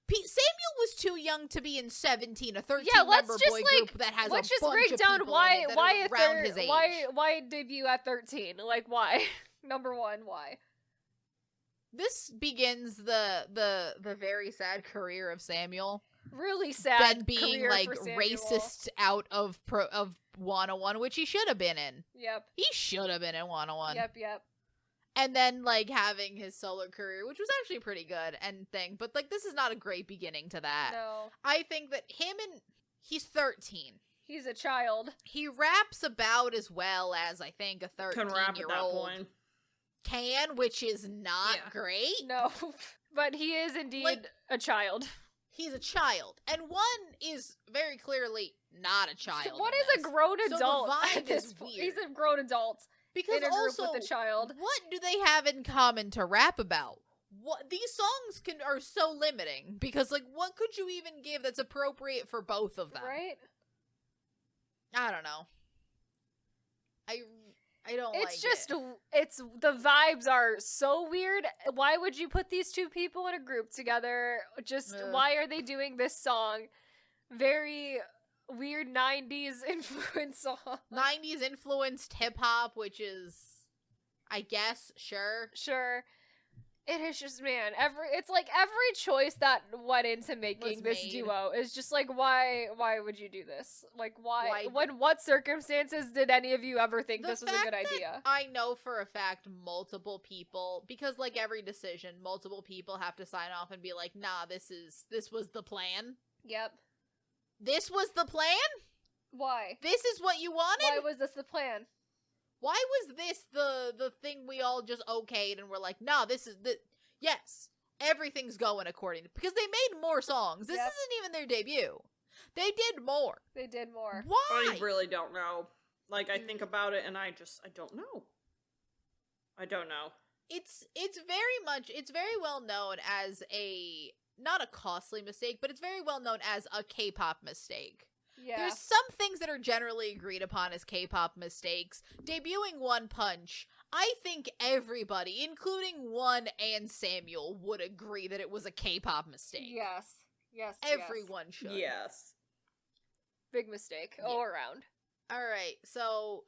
Samuel was too young to be in 17, a 13 Yeah, let's member just, boy like, group that has Let's a just bunch break of down people why in it that why are at around his age. why debut at 13? Like why? Number one, why? This begins the very sad career of Samuel. Really sad. Then being career like for Samuel. racist out of 101, which he should have been in. Yep. He should have been in 101. Yep. And then like having his solo career, which was actually pretty good and thing, but like this is not a great beginning to that. No, I think that he's 13. he's a child. He raps about as well as I think a Can rap at that 13-year-old point. can, which is not Yeah. great. No, but he is indeed Like- a child. He's a child, and one is very clearly not a child. What in is a this. grown So the adult? vibe at this is point? weird. He's a grown adult Because in a group also, with a child. what do they have in common to rap about? What these songs are so limiting because like what could you even give that's appropriate for both of them? Right? I don't know. I don't like It's just it. it's the vibes are so weird. Why would you put these two people in a group together? Just Ugh. why are they doing this song? Very weird 90s influence song. 90s influenced hip hop, which is I guess sure. Sure. It is just it's like every choice that went into making Was this made. duo is just like why would you do this? Like Why- what circumstances did any of you ever think The this was a fact good that idea? I know for a fact multiple people, because like every decision, multiple people have to sign off and be like, nah, this was the plan. Yep. This was the plan? Why? This is what you wanted? Why was this the plan? Why was this the thing we all just okayed and we're like, nah, this is the yes, everything's going according to, because they made more songs. This Yep. isn't even their debut. They did more. They did more. Why? I really don't know. Like, I Mm. think about it and I don't know. I don't know. It's very well known as not a costly mistake, but it's very well known as a K-pop mistake. Yeah. There's some things that are generally agreed upon as K-pop mistakes. Debuting One Punch, I think everybody, including One and Samuel, would agree that it was a K-pop mistake. Yes. Yes. Everyone should. Yes. Big mistake Yeah. all around. All right. So,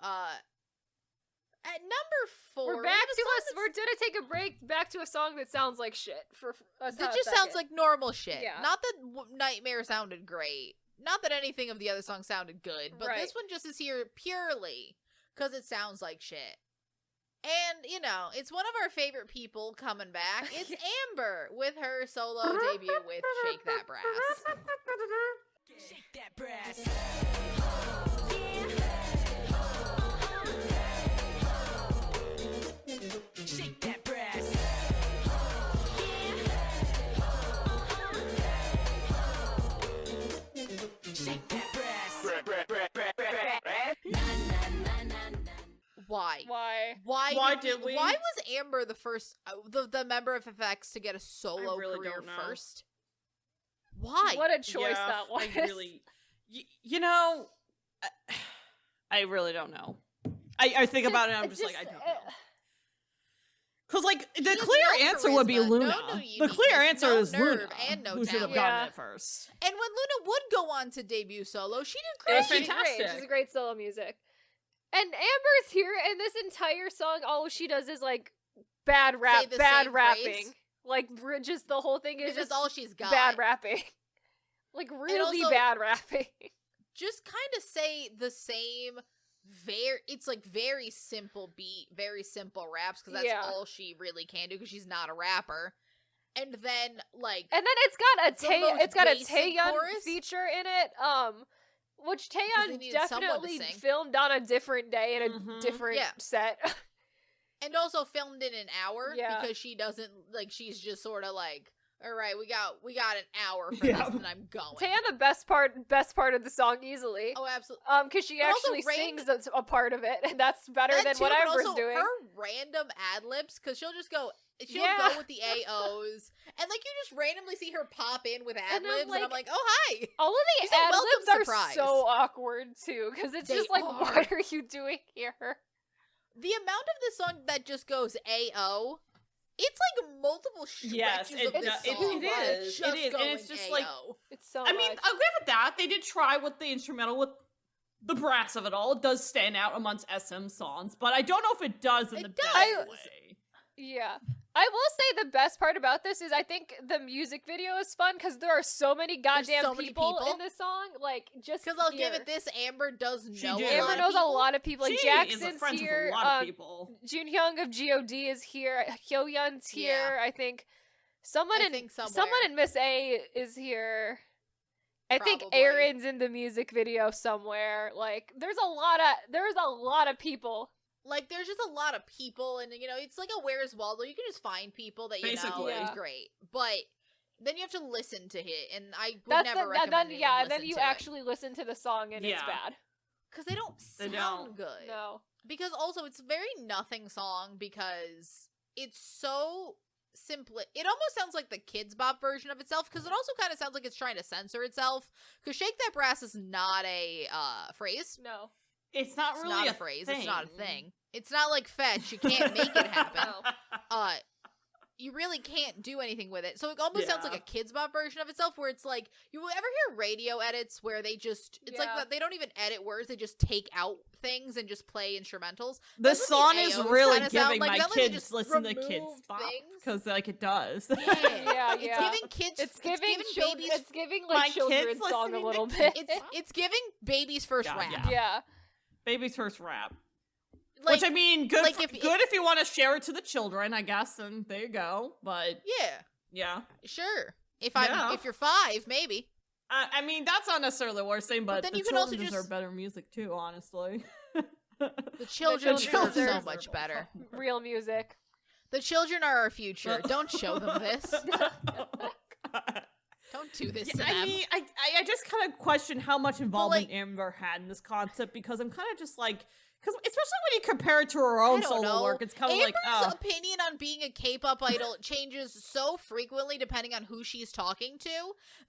At number 4, We're back to us. We're gonna take a break. Back to a song that sounds like shit for us. That just sounds like normal shit. Yeah. Not that Nightmare sounded great. Not that anything of the other songs sounded good. But Right. this one just is here purely because it sounds like shit. And, you know, it's one of our favorite people coming back. It's Amber with her solo debut with Shake That Brass. Shake that brass. Shake that brass. Shake that brass. Why? Why? Why did we? Why was Amber the first, the member of FX to get a solo really career don't know. first? Why? What a choice Yeah, that was. I really, you know, I really don't know. I think about it and I'm just like, I don't know. Because, like, the has clear no answer would be charisma, Luna. no the clear uniqueness, answer no is nerve, Luna, and no who should have talent. gotten Yeah. it first. And when Luna would go on to debut solo, she did It great. was She's great. fantastic. She's a great solo music. And Amber's here, and this entire song, all she does is like bad rap, the bad same rapping. phrase? Like just the whole thing is Because just all she's got. bad rapping. Like really also- bad rapping. Just kind of say the same. It's like very simple beat, very simple raps because that's Yeah. all she really can do because she's not a rapper. And then like And then it's got a most it's got a basic Taeyeon chorus? feature in it. Which they Taeyeon needed someone to definitely sing. filmed on a different day in a Mhm. different Yeah. set. and also filmed in an hour Yeah. because she doesn't like she's just sort of like, all right, we got an hour for Yeah. this and I'm going. Taeyeon, the best part of the song easily. Oh, absolutely. Because she But also actually Rain- sings a part of it, and that's better That than too, what but Amber's also doing. her random ad libs because she'll Yeah. go with the AOs and like you just randomly see her pop in with ad And I'm libs and I'm like- like, oh hi. All of She's the a ad welcome libs are surprise. so awkward too, because it's They just like, are. what are you doing here? The amount of the song that just goes AO, it's like multiple stretches Yes, of it this does- song. it is, Just it is, and going it's just like- AO. It's so. I mean, much. I'll give it that. They did try with the instrumental, with the brass of it all. It does stand out amongst SM songs, but I don't know if it does in It the does. best way. Yeah. I will say the best part about this is I think the music video is fun because there are so many goddamn so many people people. in this song. Like, just Because I'll here. give it this, Amber does She know did. a Amber lot of knows a people. lot of people. Like, She Jackson's is friends here. with a lot of people. Junhyung of G.O.D. is here. Hyoyeon's here. I think someone I in think someone somewhere. in Miss A is here. I think Probably. Aaron's in the music video somewhere. Like, there's a lot of people. Like, there's just a lot of people, and, you know, it's like a Where's Waldo. You can just find people that you know Basically. is Yeah. great. But then you have to listen to it, and I would That's never the, recommend then anyone yeah, and then listen you to it. actually listen to the song and it's Yeah. bad. Because they don't They sound don't. good. No. Because also, it's a very nothing song because it's so simple. It almost sounds like the Kids Bop version of itself because it also kind of sounds like it's trying to censor itself. Because Shake That Brass is not a phrase. No. It's not It's really not a a phrase. Thing. It's not a thing. It's not like fetch. You can't make it happen. No. You really can't do anything with it. So it almost sounds like Yeah. a Kids Bop version of itself where it's like, you ever hear radio edits where they just, it's like Yeah. that they don't even edit words, they just take out things and just play instrumentals. This That's what song these is AOs really kinda sound giving like. my Not like they kids just listen to Kids remove Bop things. because like it does. Yeah, It's yeah. giving kids, It's giving babies, it's giving My like kids children's song a listening to little Kids bit. it's giving babies first Yeah, rap. yeah. Yeah. Baby's first rap. Like, Which I mean, good. like Good if you want to share it to the children, I guess. And there you go. But yeah, yeah, sure. Yeah. If you're 5, maybe. I mean that's not necessarily the worst thing, but then the you can also children just- deserve better music too. Honestly, The children children deserve so deserve much better. Real music. The children are our future. Don't show them this. God. Don't do this Yeah, to I them. mean, I just kind of question how much involvement like- Amber had in this concept because I'm kind of just like, because especially when you compare it to her own I don't solo know. work, it's kind of Amber's like, oh, opinion on being a K-pop idol changes so frequently depending on who she's talking to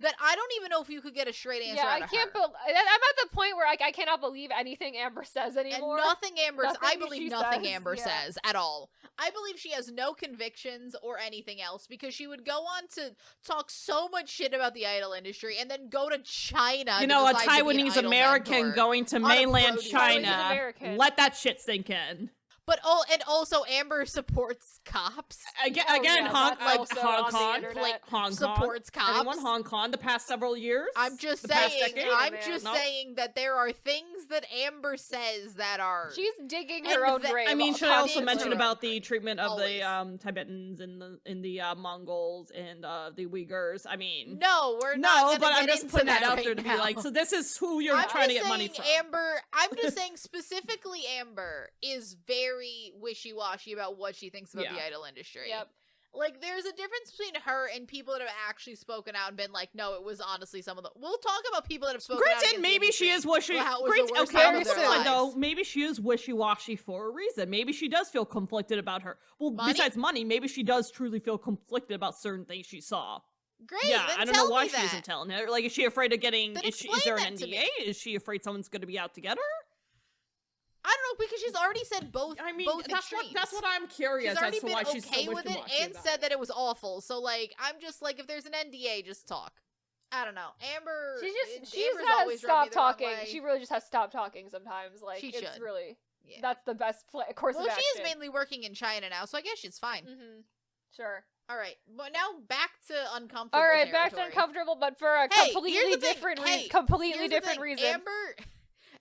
that I don't even know if you could get a straight answer Yeah, out I of can't. her. I'm at the point where I cannot believe anything Amber says And anymore. nothing I Nothing believe she nothing says, Amber yeah. says at all. I believe she has no convictions or anything else because she would go on to talk so much shit about the idol industry and then go to China. you to know, a decide to be an Taiwanese idol American mentor. going to on a mainland Brody Taiwanese China. American. Let that shit sink in. But and also Amber supports cops. Again, Oh, again, yeah, Hong, that's like also Hong on the Kong, internet. like Hong Kong Supports cops. Anyone Hong Kong the past several years? I'm just The past saying. decade? I'm man. just No. saying that there are things that Amber says that are. She's digging And her own the- grave. I mean, should I also Constantly. mention about the treatment of Always. the Tibetans and the Mongols and the Uyghurs? I mean, No, we're no, not. Gonna but I'm get just into putting that that out right there to be now. like, so this is who you're I'm trying to just get money saying from. Amber. I'm just saying specifically Amber is very wishy-washy about what she thinks about the Yeah. idol industry. Yep. Like, there's a difference between her and people that have actually spoken out and been like, no, it was honestly some of the. We'll talk about people that have spoken out. Granted, against the maybe she industry is wishy. about how it was the worst Okay, time on of the their flip side though, lives. maybe she is wishy-washy for a reason. Maybe she does feel conflicted about her. Well, Money? besides money, maybe she does truly feel conflicted about certain things she saw. Great. Yeah, then I don't tell know why me she that. isn't telling her. Like, is she afraid of getting? Then Is explain there an that to NDA? me. Is she afraid someone's going to be out to get her? I don't know, because she's already said both. I mean, both that's extremes. what I'm curious She's as already to been why she's okay so with it wishy-washy and about said that it was awful. So, like, I'm just like, if there's an NDA, just talk. I don't know. Amber. She's Amber's gotta always rubbed me stop the wrong talking. way. She really just has to stop talking sometimes. Like, She it's should. really Yeah. that's the best course Well, of she action. is mainly working in China now, so I guess she's fine. Mm-hmm. Sure. All right, but now back to uncomfortable. All right, back to territory. uncomfortable, but for a Hey, completely here's the thing. different Hey, completely Here's the different thing. reason.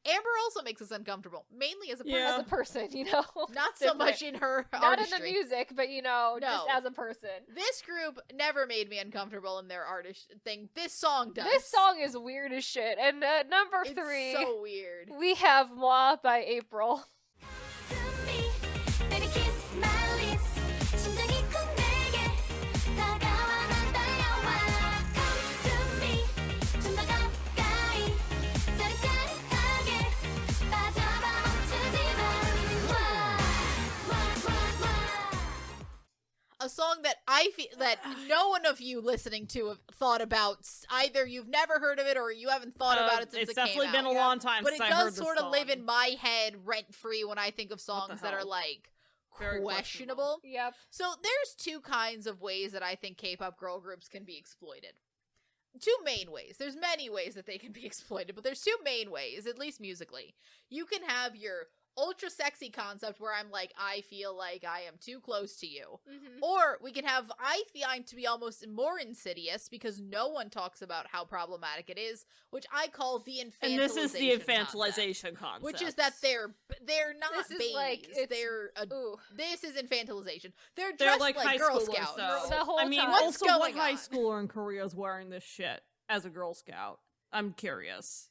Amber also makes us uncomfortable, mainly as a person. Yeah. As a person, you know, Not It's so different. much in her Not artistry. in the music, but you know, just No. as a person. This group never made me uncomfortable in their artist thing. This song does. This song is weird as shit. And number it's 3, so weird. we have Moi by April. to me, baby kiss my lips. 심장이 쿵 내게 다가와 난 달려와. Come to me, 좀 더 가까이. 짜릿짜릿하게 빠져봐 멈추지 마. A song that I feel that no one of you listening to have thought about. Either you've never heard of it or you haven't thought about it since it's it came definitely been out. a long time But it since I heard does this sort of live song. in my head rent free when I think of songs that are hell? like Very questionable. Yep. So there's two kinds of ways that I think K-pop girl groups can be exploited. Two main ways. There's many ways that they can be exploited, but there's two main ways, at least musically. You can have your ultra sexy concept where I'm like, I feel like I am too close to you. Mm-hmm. Or we can have, I find to be almost more insidious because no one talks about how problematic it is, which I call the infantilization. And this is the concept, infantilization concept. which is that they're not This is babies. like, it's- they're Ooh. this is infantilization. They're They're dressed like high Girl schoolers, Scouts. though. The whole I mean, time. What's also, what going high on? schooler in Korea is wearing this shit as a Girl Scout? I'm curious.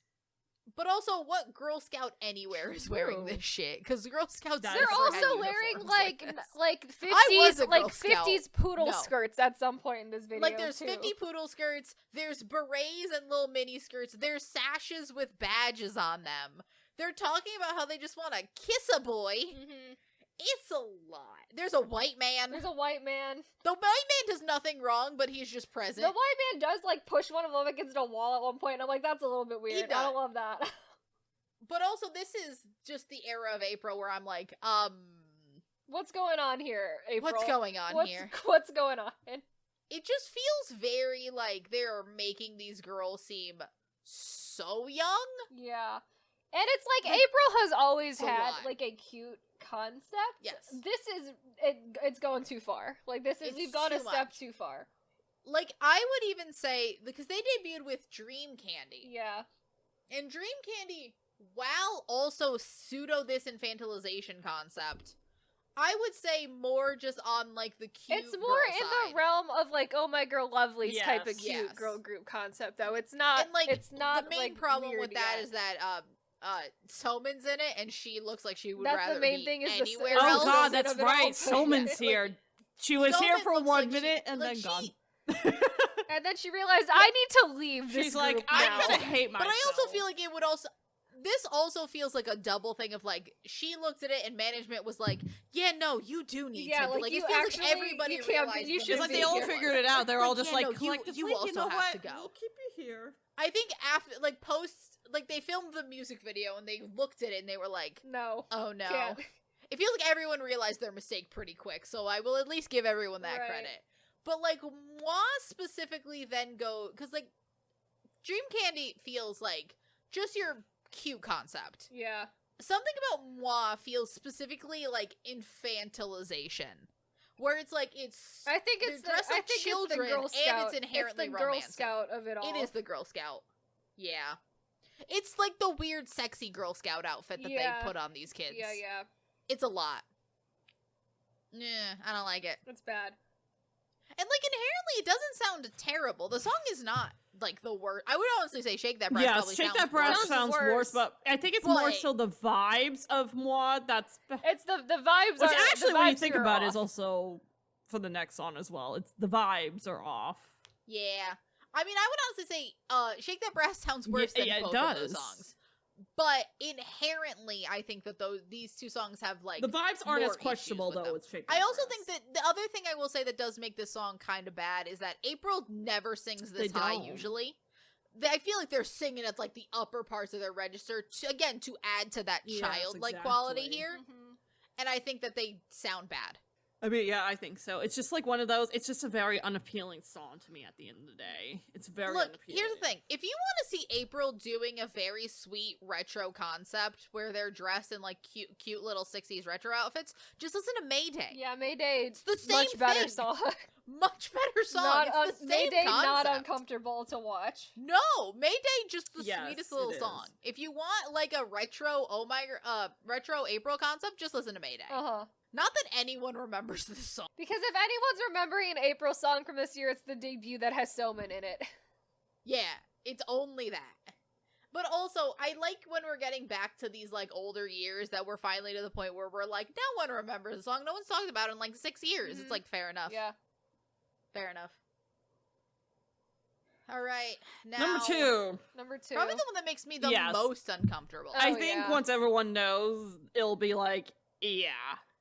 But also, what Girl Scout anywhere is wearing True. this shit? Because Girl Scouts They're They're never had also wearing uniforms like this. like I was 50s a like Girl Scout. 50s poodle No. skirts at some point in this video. Like there's too. 50 poodle skirts, there's berets and little mini skirts, there's sashes with badges on them. They're talking about how they just want to kiss a boy. Mhm. It's a lot. There's a white man. There's a white man. The white man does nothing wrong, but he's just present. The white man does like push one of them against a wall at one point. And I'm like, that's a little bit weird. I does. don't love that. But also, this is just the era of April where I'm like, What's going on here, April? what's going on here? What's going on? It just feels very like they're making these girls seem so young. Yeah. And it's like Like, April has always it's a had lot. like a cute concept. Yes. This is it's going too far. Like this is It's we've gone a too step much. too far. Like, I would even say, because they debuted with Dream Candy. Yeah. And Dream Candy, while also pseudo this infantilization concept, I would say more just on like the cute It's more girl in side. the realm of like oh my girl lovelies type of Yes. cute Yes. girl group concept though. It's not And like it's not the main like, problem weird with that yet. is that Soman's in it and she looks like she would That's rather the main be thing is anywhere the Oh else. god, of that's it all. right. Yeah. Soman's Like, here. She was here Soman for looks 1 like minute she, and like then she- gone. And then she realized I need to leave this She's like, group I'm now. gonna hate But myself. I also feel like it would also. This also feels like a double thing of like she looked at it and management was like, "Yeah, no, you do need Yeah, to." like, it you feels like actually- everybody you can't be- realized you that should It's this like be they is all here. your figured it out. They're all Like, just yeah, like, no, you collectively, also you know have what? to go. We'll keep you here. I think after like post like they filmed the music video and they looked at it and they were like, No. "Oh no." Can't. It feels like everyone realized their mistake pretty quick, so I will at least give everyone that Right. credit. But like Moi specifically then go cuz like Dream Candy feels like just your cute concept. Yeah. something about moi feels specifically like infantilization, where it's like I think they're it's dressed I like think children, it's the Girl and Scout. it's inherently it's the Girl romantic. Scout of it all. It is the Girl Scout. Yeah. It's like the weird, sexy Girl Scout outfit that Yeah. they put on these kids. Yeah. It's a lot. Yeah, I don't like it. It's bad. And, like, inherently, it doesn't sound terrible. The song is not, like, the worst. I would honestly say Shake That Breath Yes, probably Shake sounds That Breath worse. sounds worse. worse, but I think it's more But- so the vibes of moi that's... It's the vibes. Which are, actually, the when you vibes think are about it, off. is also for the next song as well. It's the vibes are off. Yeah. I mean, I would honestly say Shake That Breath sounds worse Yeah, than it both of those does. songs. But inherently, I think that these two songs have, like, The vibes aren't more as questionable, issues with though, them. with Shake That I also Breath. think that the other thing I will say that does make this song kind of bad is that April never sings this They high don't. usually. I feel like they're singing at like the upper parts of their register to add to that Yes, childlike quality exactly. here, Mhm. and I think that they sound bad. I mean, yeah, I think so. It's just like one of those. It's just a very unappealing song to me at the end of the day. It's very Look, unappealing. here's the thing: if you want to see April doing a very sweet retro concept where they're dressed in like cute little '60s retro outfits, just listen to Mayday. Yeah, Mayday. It's the much same better thing. song. Much better song. Not It's the same Mayday, concept. not uncomfortable to watch. No, Mayday just the Yes, sweetest it little is. song. If you want like a retro retro April concept, just listen to Mayday. Not that anyone remembers this song. Because if anyone's remembering an April song from this year, it's the debut that has Soman in it. Yeah, it's only that. But also, I like when we're getting back to these like older years that we're finally to the point where we're like, no one remembers the song. No one's talked about it in like 6 years. Mhm. It's like fair enough. Yeah. Fair enough. All right, now Number 2. Number 2. probably the one that makes me the Yes. most uncomfortable. Oh, I think yeah. once everyone knows, it'll be like, yeah.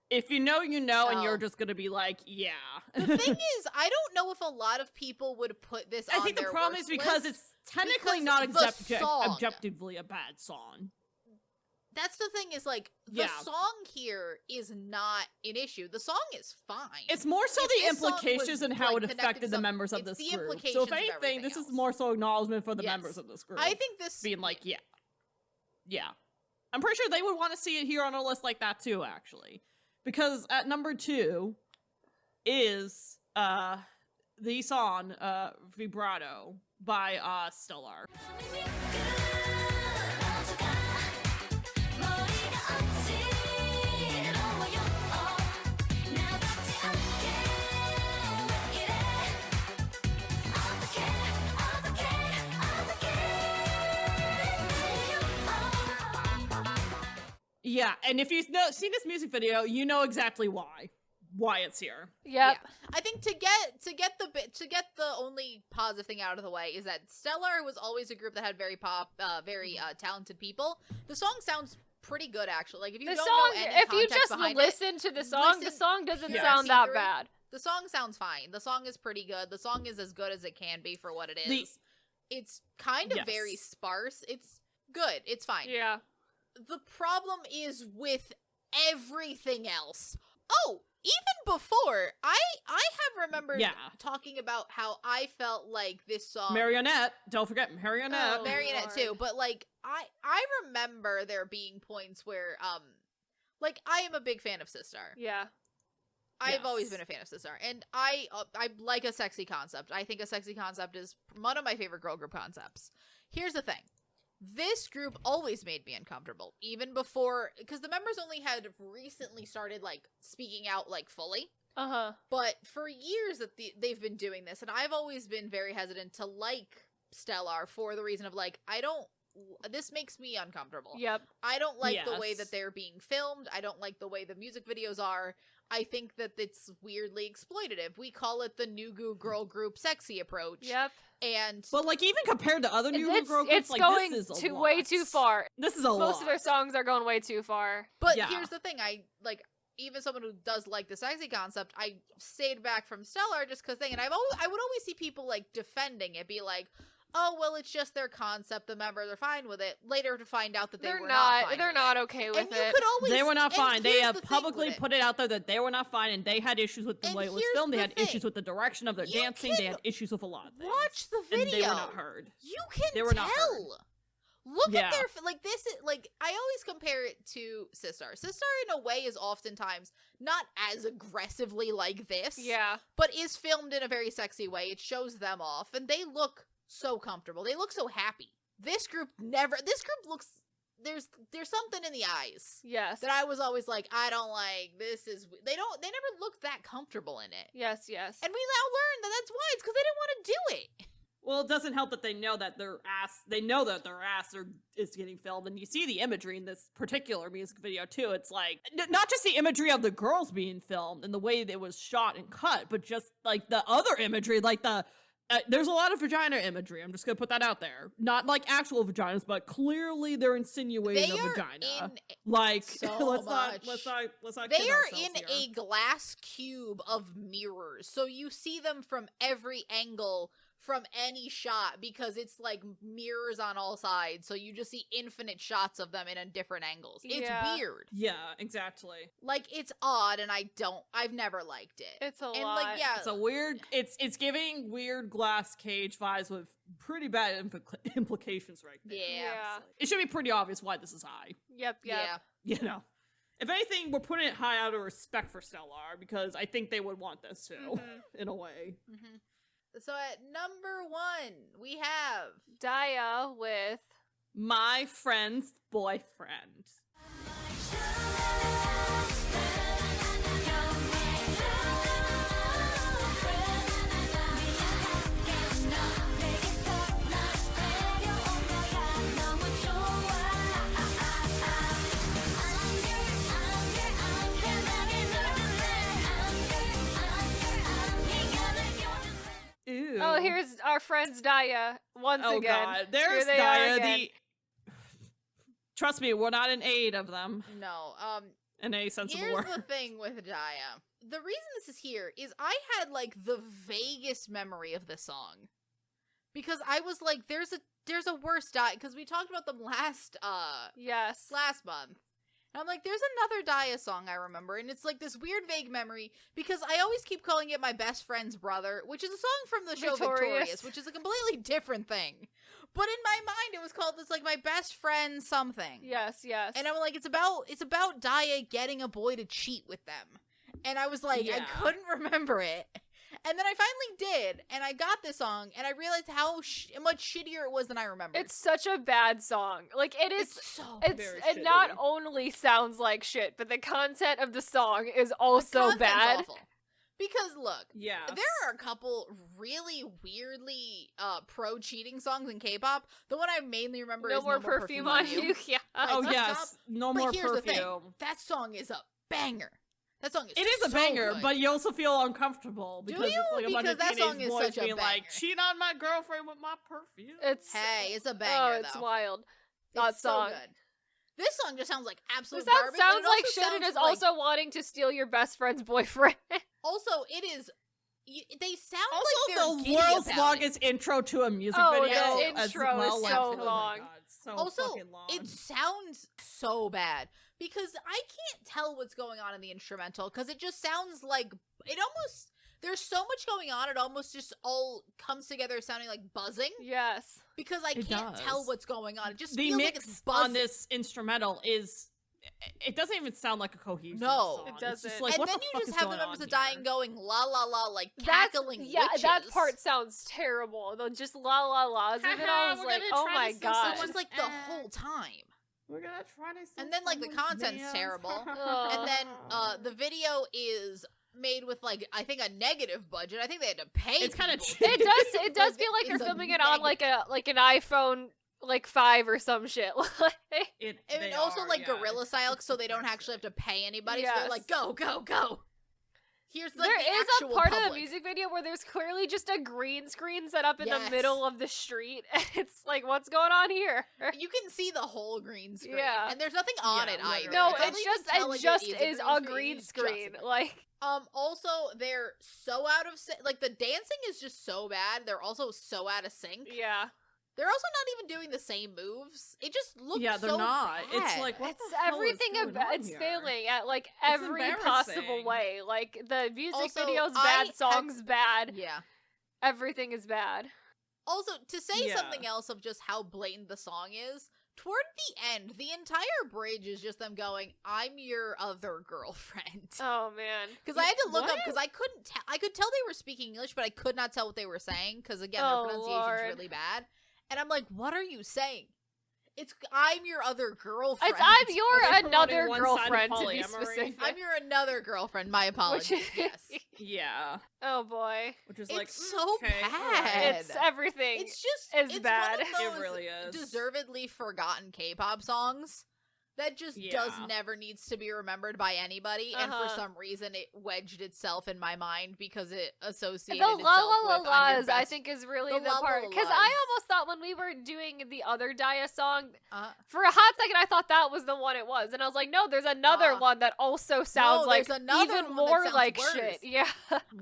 If you know, you know, and Oh. you're just gonna be like, yeah. The thing is, I don't know if a lot of people would put this I on think the their problem is worst because list. it's technically because not the song. objectively a bad song. That's the thing is, like, the Yeah. song here is not an issue. The song is fine. It's more so If the this song implications was, and how like, it connected affected to the some- members of it's this the group. So implications if of anything, everything this is else. more so acknowledgement for the Yes. members of this group. I think this being like, yeah. Yeah. I'm pretty sure they would want to see it here on a list like that too, actually. Because at number 2 is the song Vibrato by Stellar. Yeah, and if you've seen this music video, you know exactly why it's here. Yep. Yeah. I think to get the only positive thing out of the way is that Stellar was always a group that had very talented people. The song sounds pretty good, actually. Like if you The don't song, know any if you context just behind listen to the song doesn't pure sound that see-through. bad. The song sounds fine. The song is pretty good. The song is as good as it can be for what it is. It's kind of very Yes. sparse. It's good. It's fine. Yeah. The problem is with everything else. Oh, even before, I have remembered talking about how I felt like this song Marionette. Don't forget Marionette. Oh, Marionette Lord. too, but like I remember there being points where like I am a big fan of Sistar. Yeah. I've always Yes. been a fan of Sistar, and I like a sexy concept. I think a sexy concept is one of my favorite girl group concepts. Here's the thing. This group always made me uncomfortable, even before, because the members only had recently started, like, speaking out, like, fully. Uh-huh. But for years that they've been doing this, and I've always been very hesitant to like Stellar for the reason of, like, this makes me uncomfortable. Yep. I don't like the way Yes. that they're being filmed. I don't like the way the music videos are. I think that it's weirdly exploitative. We call it the new girl group sexy approach. Yep. And But like even compared to other new It's, girl groups, it's like going this is a lot. way too far. This is a lot. Most of their songs are going way too far. But Yeah. here's the thing, even someone who does like the sexy concept, I stayed back from Stellar just because and I would always see people like defending it, be like, oh well, it's just their concept, the members are fine with it. Later to find out that They're were not. fine they're with not it. okay with And you it. could always They were not and fine. They here's have the thing publicly with put it out there that they were not fine, and they had issues with the And way it was here's filmed. They the had thing. issues with the direction of their You dancing. They can had issues with a lot of things. Watch the video. And they were not heard. You can They were not tell. Look Yeah. at their like this is like I always compare it to Sistar. Sistar in a way is oftentimes not as aggressively like this, Yeah. but is filmed in a very sexy way. It shows them off, and they look so comfortable. They look so happy. This group looks there's something in the eyes Yes. that I was always like, I don't like this is they never look that comfortable in it. Yes. And we now learn that that's why it's because they didn't want to do it. Well, it doesn't help that they know that their ass is getting filmed, and you see the imagery in this particular music video too. It's like not just the imagery of the girls being filmed and the way it was shot and cut, but just like the other imagery, like there's a lot of vagina imagery. I'm just gonna put that out there. Not like actual vaginas, but clearly they're insinuating They a are vagina. in Like so let's much. not They kid are ourselves in here. a glass cube of mirrors, so you see them from every angle from any shot because it's like mirrors on all sides, so you just see infinite shots of them in different angles. It's Yeah. weird. Yeah, exactly. Like, it's odd, and I've never liked it. It's a and lot. like, yeah, It's a weird. It's giving weird glass cage vibes with pretty bad implications right there. yeah. It should be pretty obvious why this is high. Yep. Yeah. You know, if anything, we're putting it high out of respect for Stellar because I think they would want this too, in a way. Mhm. So at number 1, we have Daya with My friend's boyfriend. Ew. Oh, here's our friends Daya once Oh again. god, there's Here they are Daya. again. Trust me, we're not in aid of them no. in any sense of the Here's word. the thing with Daya. The reason this is here is I had like the vaguest memory of this song because I was like, there's a worse Daya because we talked about them last Yes. month. And I'm like, there's another Daya song I remember, and it's like this weird vague memory because I always keep calling it My Best Friend's Brother, which is a song from the show Victorious, which is a completely different thing. But in my mind, it was called this like My Best Friend something. Yes. Yes. And I'm like, it's about Daya getting a boy to cheat with them. And I was like, I Yeah. couldn't remember it. And then I finally did, and I got this song, and I realized how much shittier it was than I remembered. It's such a bad song. Like it is. It's so very It not shitty. only sounds like shit, but the content of the song is the also content's bad. awful. Because look, Yeah. there are a couple really weirdly pro cheating songs in K-pop. The one I mainly remember No is more No More perfume on you. Yeah. Oh Like, yes, no But more here's the thing. perfume. That song is a banger. That song is It is a so banger, good. but you also feel uncomfortable Do because you? it's like a bunch Because of that teenage song is boys such a being like, banger. "Cheat on my girlfriend with my perfume." It's Hey, it's a oh, banger it's though. wild. It's That song. so good. This song just sounds like absolute That garbage. sounds but it like also shit and sounds is like- also wanting to steal your best friend's boyfriend. Also, it is. They sound Also, like they're the giddy world's about longest intro to a music Oh, video. the as intro is well. so Like, oh my long. God, so Also, fucking long. it sounds so bad because I can't tell what's going on in the instrumental because it just sounds like it almost. There's so much going on, it almost just all comes together sounding like buzzing Yes. because I It can't does. tell what's going on. It just the feels like mix it's buzzing. on this instrumental is. It doesn't even sound like a cohesive No. song. It It's doesn't. just like, and what then the you fuck just is have the going members on of Dying here? going la la la like That's cackling yeah. witches. That part sounds terrible. The just la la la's in it all. I was We're like, gonna oh try my to steal god. It's just like the Eh. whole time. We're gonna try to. And then, like, the content's terrible. Ugh. And then the video is made with like I think a negative budget. I think they had to pay. It's kinda people. cheap. It does feel like It's they're a filming it on negative. like an iPhone like 5 or some shit. And They also are, like yeah, guerrilla it's style, so they don't actually have to pay anybody. So Yes. they're like, go, go, go. Here's like There the is a actual part of public. the music video where there's clearly just a green screen set up in the Yes. middle of the street. It's like, what's going on here? You can see the whole green screen. Yeah. And there's nothing on Yeah, it either. No, doesn't it's even just tell it it just is is a green it's just screen. a green- Like Also, they're so out of sync. Like the dancing is just so bad. They're also so out of sync. yeah. They're also not even doing the same moves. It just looks Yeah, they're so not. It's bad. like what It's the hell is everything going about on it's here? failing at like every possible embarrassing. way. Like the music Also, video's I bad, had- songs bad, Yeah. everything is bad. Also, to say Yeah. something else of just how blatant the song is, toward the end, the entire bridge is just them going, "I'm your other girlfriend." Oh man. Because I had to look up What? because I couldn't tell. I could tell they were speaking English, but I could not tell what they were saying because again, their Oh, pronunciation's Lord. really bad. And I'm like, "What are you saying?" It's "I'm your other girlfriend." It's I'm Are your they promoting another one-sided girlfriend to be polyamory? specific. I'm your another girlfriend. My apologies. Which is Yes. Yeah. Oh boy. Which is It's like, so okay, bad. alright. It's everything. It's just is it's bad. One It of those really is. deservedly forgotten K-pop songs that just does Yeah. never needs to be remembered by anybody, and for Uh-huh. some reason it wedged itself in my mind because it associated The la itself la la with "I'm your la's, I best-" think, is really The the la la part. la Because I la's. almost thought when we were doing the other Daya song, Uh, for a hot second, I thought that was the one it was. And I was like, no, there's another one that also sounds like there's another even one that more sounds like worse. shit. Yeah.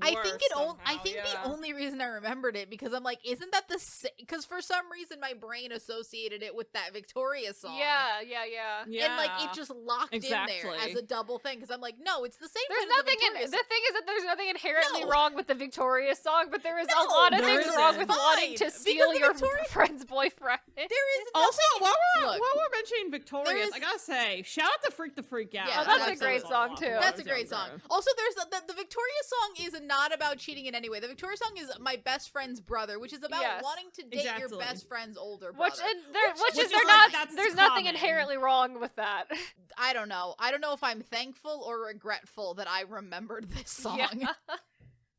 I think Worse I somehow, think yeah. the only reason I remembered it because I'm like, isn't that the because for some reason my brain associated it with that Victoria song. Yeah. Yeah. And like it just locked in there Exactly. as a double thing because I'm like, no, it's the same. There's time as nothing the in Victoria the thing is that there's nothing inherently No. wrong with the Victoria song, but there is a No, lot of there things wrong isn't. with wanting Fine, to because steal the your Victoria- friend's boyfriend. There is Also, while Look, we're mentioning Victoria's, is- I gotta say, shout out to Freak the Freak Out. Yeah, Oh, that's a That great song, off. too. That's a Yeah, great song. Also, there's the Victoria song is not about cheating in any way. The Victoria song is my best friend's brother, which is about Yes. wanting to date your Exactly. best friend's older brother. Which is is they're like, not. that's There's nothing common. inherently wrong with that. I don't know. I don't know if I'm thankful or regretful that I remembered this song Yeah.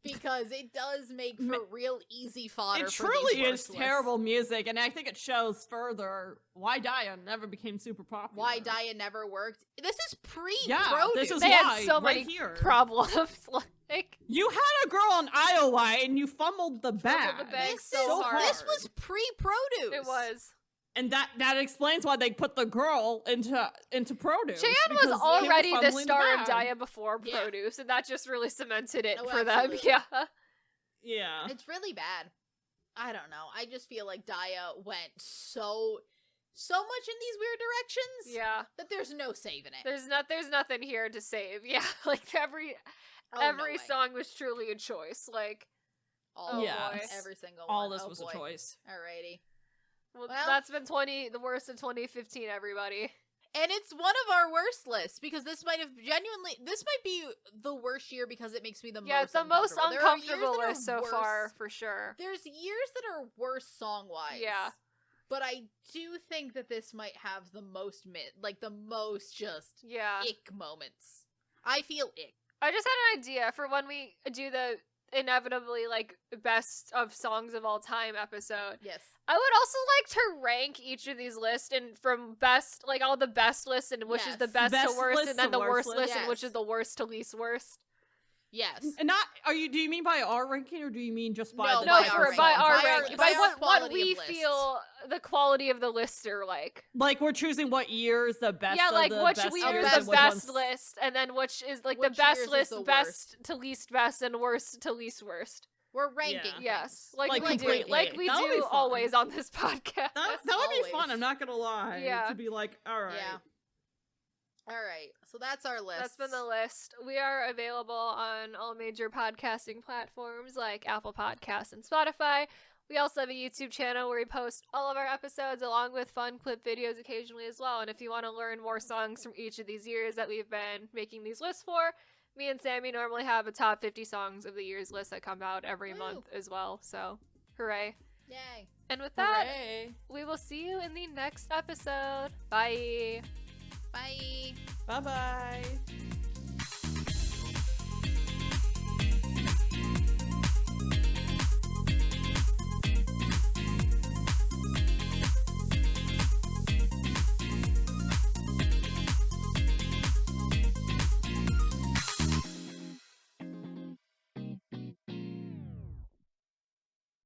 because it does make for real easy fodder. It for truly these is worst lists. terrible music, and I think it shows further why Daya never became super popular. Why Daya never worked. This is Yeah, pre-Produce. this is They why, had so right many here. problems. Like You had a girl on Iowa, and you fumbled the bag. the bag This so is hard. this was pre-Produce. it was. And that explains why they put the girl into produce. Cheyenne because was they were already the fumbling star of bag. Daya before Yeah. Produce, and that just really cemented it Oh, for absolutely. them. Yeah. Yeah. It's really bad. I don't know. I just feel like Daya went so much in these weird directions Yeah. that there's no saving it. There's nothing here to save. Yeah. Like every Oh, no every way. song was truly a choice. Like All Yes. boy. Every single All one. this Oh, was boy. a choice. Alrighty. well, Well- that's been the worst of 2015, everybody. And it's one of our worst lists because this might be the worst year because it makes me the Yeah, most it's the most uncomfortable. There are years uncomfortable that are list so worse. far, for sure. There's years that are worse song-wise. Yeah. But I do think that this might have the most the most just Yeah. ick moments. I feel ick. I just had an idea for when we do the inevitably like best of songs of all time episode. Yes. I would also like to rank each of these lists and from best, like all the best lists and which is the Yes. best, Best to worst, list and then to the worst worst list. list and which Yes. is the worst to least worst. Yes. And do you mean by our ranking, or do you mean just by No, the No, by for our by ranking. our By our- ranking, by by our what quality we of list. feel the quality of the lists are like. like we're choosing what year is the best? Yeah, of like the which best year years is years the and which best ones- list, and then which is like Which the best years is list, the best to least best, and worst to least worst. We're ranking. Yeah. Yes, things. like, Like, we do, completely. like we That would be do fun. always on this podcast. That would be always. fun. I'm not gonna lie. Yeah. To be like, all right. Yeah. All right. So that's our list. That's been the list. We are available on all major podcasting platforms like Apple Podcasts and Spotify. We also have a YouTube channel where we post all of our episodes along with fun clip videos occasionally as well. And if you want to learn more songs from each of these years that we've been making these lists for, me and Sammy normally have a top 50 songs of the year's list that come out every Woo. month as well. So, hooray. Yay. And with that, Hooray. we will see you in the next episode. Bye. Bye. Bye bye.